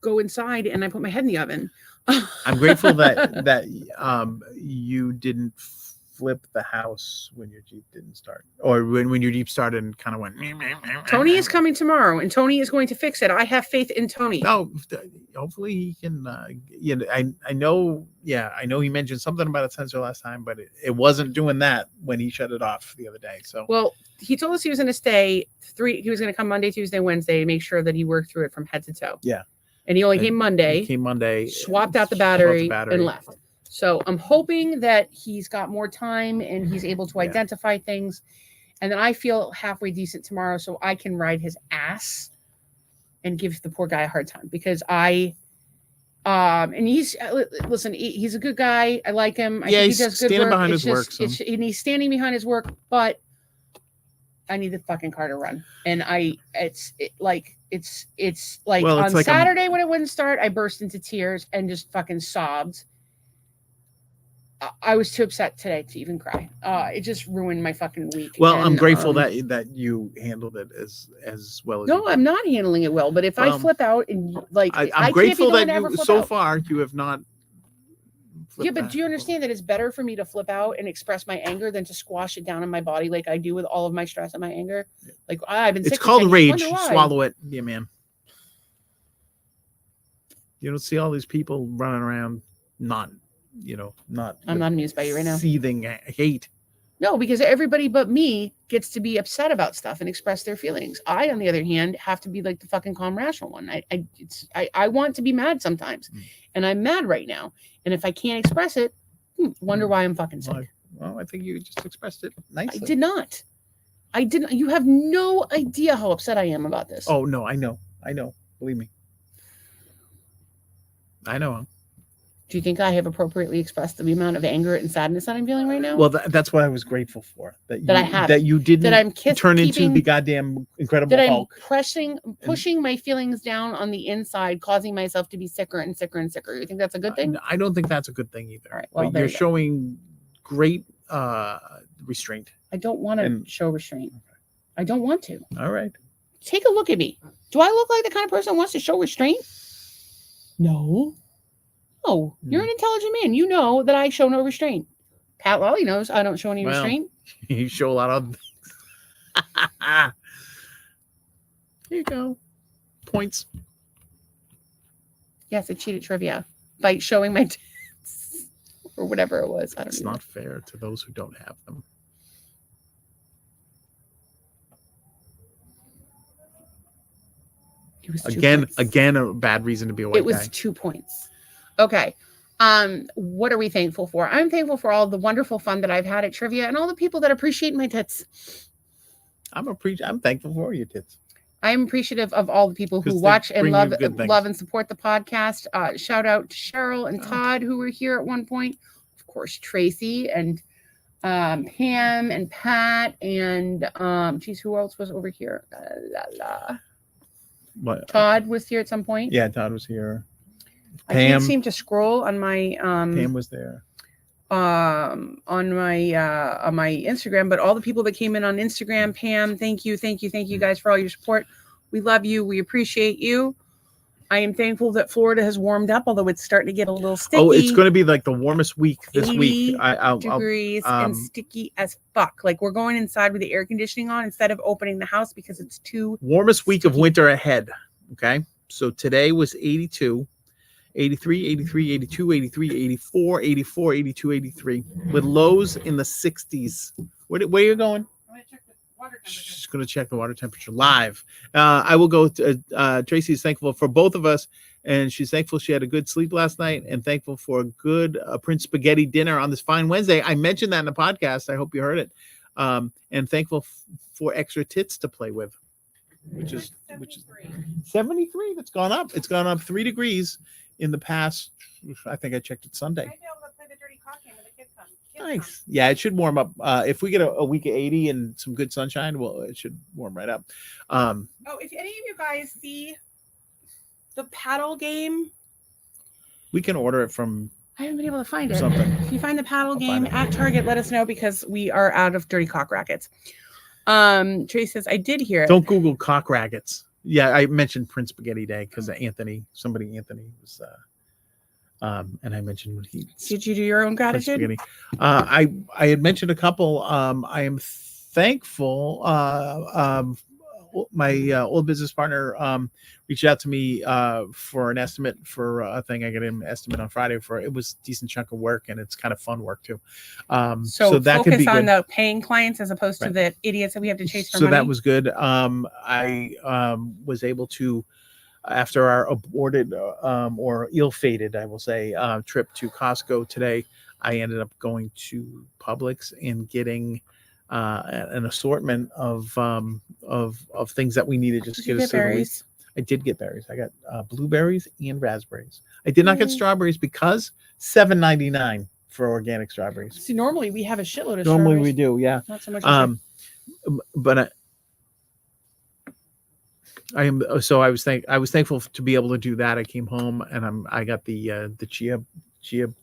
go inside and I put my head in the oven. I'm grateful that you didn't flip the house when your Jeep didn't start, or when your Jeep started and kind of went. Tony is coming tomorrow, and Tony is going to fix it. I have faith in Tony. No, hopefully he can. I know. Yeah, I know he mentioned something about a sensor last time, but it wasn't doing that when he shut it off the other day. So well, he told us he was going to stay He was going to come Monday, Tuesday, Wednesday, and make sure that he worked through it from head to toe. Yeah, and he only came Monday. Swapped out the battery and left. So I'm hoping that he's got more time and he's able to identify things. And then I feel halfway decent tomorrow so I can ride his ass and give the poor guy a hard time because and he's, listen, he's a good guy. I like him. I think he does good work. Behind his work. And he's standing behind his work, but I need the fucking car to run. And it's like on Saturday when it wouldn't start, I burst into tears and just fucking sobbed. I was too upset today to even cry. It just ruined my fucking week. Well, I'm grateful that you handled it as well as. No, I'm not handling it well. But if I flip out and I'm grateful that so far you have not. Yeah, but do you understand that it's better for me to flip out and express my anger than to squash it down in my body like I do with all of my stress and my anger? Like I've been. It's called rage. Swallow it, yeah, man. You don't see all these people running around I'm not amused by you right now. Seething hate. No, because everybody but me gets to be upset about stuff and express their feelings. I, on the other hand, have to be like the fucking calm, rational one. I want to be mad sometimes, and I'm mad right now. And if I can't express it, wonder why I'm fucking sick. Well, I think you just expressed it nicely. I did not. I didn't. You have no idea how upset I am about this. Oh no, I know. Believe me. I know. Do you think I have appropriately expressed the amount of anger and sadness that I'm feeling right now? Well, that's what I was grateful for. That you didn't into the goddamn Incredible Hulk. I'm pushing my feelings down on the inside, causing myself to be sicker and sicker and sicker. You think that's a good thing? I don't think that's a good thing either. All right, well, but you're showing great restraint. I don't want to show restraint. I don't want to. All right. Take a look at me. Do I look like the kind of person who wants to show restraint? No. Oh, you're an intelligent man. You know that I show no restraint. Pat Lawley knows I don't show any restraint. You show a lot of things. Here you go. Points. Yes, I cheated trivia by showing my tits or whatever it was. I don't know. It's not fair to those who don't have them. It was again, a bad reason to be a white guy. It was 2 points. Okay. What are we thankful for? I'm thankful for all the wonderful fun that I've had at trivia and all the people that appreciate my tits. I'm thankful for your tits. I'm appreciative of all the people who 'Cause they watch and bring you love good things. love and support the podcast. Shout out to Cheryl and Todd who were here at one point. Of course, Tracy and Pam and Pat and geez, who else was over here? What? Todd was here at some point. Yeah, Todd was here. I can't seem to scroll on my Pam was there. On my Instagram, but all the people that came in on Instagram, Pam, thank you guys for all your support. We love you. We appreciate you. I am thankful that Florida has warmed up, although it's starting to get a little sticky. Oh, it's going to be like the warmest week this week. 80 degrees and sticky as fuck. Like we're going inside with the air conditioning on instead of opening the house because it's too warmest week of winter ahead. Okay. So today was 82, 83, 83, 82, 83, 84, 84, 82, 83 with lows in the 60s. Where are you going? I'm going to check the water temperature. She's going to check the water temperature live. I will go to Tracy is thankful for both of us, and she's thankful she had a good sleep last night and thankful for a good Prince Spaghetti dinner on this fine Wednesday. I mentioned that in the podcast. I hope you heard it. And thankful for extra tits to play with, which is 73. That's gone up. It's gone up 3 degrees in the past. I think I checked it Sunday. Nice. Yeah, it should warm up. If we get a week of 80 and some good sunshine, well, it should warm right up. If any of you guys see the paddle game, we can order it from. I haven't been able to find it. Something. If you find the paddle game at Target, let us know because we are out of dirty cock rackets. Tracy says, I did hear it. Don't Google cock rackets. Yeah, I mentioned Prince Spaghetti Day because Anthony was and I mentioned what he did. You do your own gratitude? I had mentioned a couple. I am thankful. My old business partner reached out to me for an estimate for a thing. I got an estimate on Friday for it was a decent chunk of work and it's kind of fun work too. So that focus could be on good. the paying clients as opposed to the idiots that we have to chase for money. So that was good. I was able to. After our aborted or ill-fated, I will say, trip to Costco today, I ended up going to Publix and getting an assortment of things that we needed just to get us through the week. I did get berries. I got blueberries and raspberries. I did not get strawberries because $7.99 for organic strawberries. See, normally we have a shitload of strawberries. Normally we do, yeah. Not so much. But I was thankful to be able to do that. I came home and I got the chia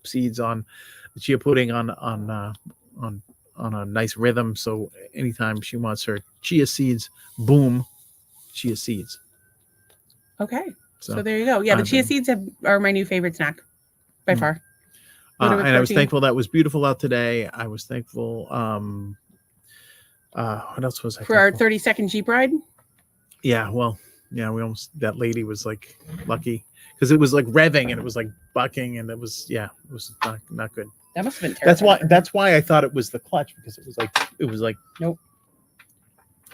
seeds on the chia pudding on a nice rhythm. So anytime she wants her chia seeds, boom, chia seeds. Okay, so there you go. Yeah, the chia seeds are my new favorite snack by far. And I was thankful that it was beautiful out today. I was thankful. What else was I for our 30-second Jeep ride? Yeah, well, yeah, that lady was like lucky because it was like revving and it was like bucking and it was not good. That must have been terrible. That's why I thought it was the clutch because it was like nope.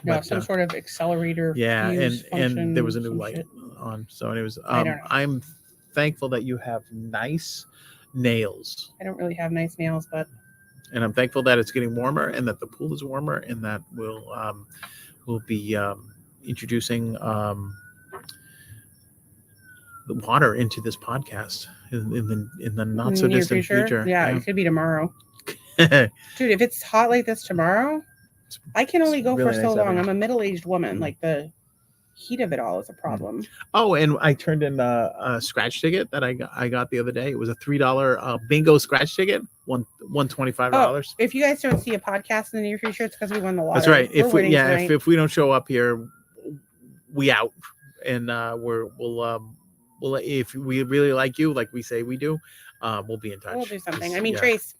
No, some sort of accelerator. Yeah, and there was a new light on. So anyways, I'm thankful that you have nice nails. I don't really have nice nails, but and I'm thankful that it's getting warmer and that the pool is warmer and that we'll be introducing the water into this podcast in the not so distant future. Yeah, it could be tomorrow. Dude, if it's hot like this tomorrow, I can only go for so long. I'm a middle-aged woman. Like the heat of it all is a problem. Oh, and I turned in a scratch ticket that I got the other day. It was a $3 bingo scratch ticket, $125. Oh, if you guys don't see a podcast in the near future, it's because we won the lottery. That's right. If we don't show up here, we out, and we'll if we really like you, like we say we do, we'll be in touch. We'll do something. I mean, Trace,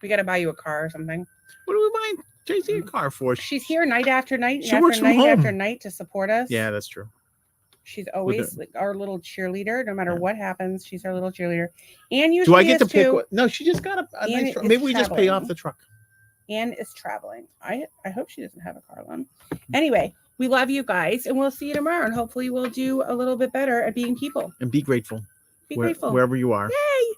we got to buy you a car or something. What are we buying Tracy a car for? She's here night after night, she works from home after night to support us. Yeah, that's true. She's always like our little cheerleader. No matter what happens, she's our little cheerleader. And do I get to pick? No, she just got a nice truck. Maybe we just pay off the truck. Anne is traveling. I hope she doesn't have a car loan. Anyway, we love you guys, and we'll see you tomorrow. And hopefully, we'll do a little bit better at being people. And be grateful. Be grateful wherever you are. Yay!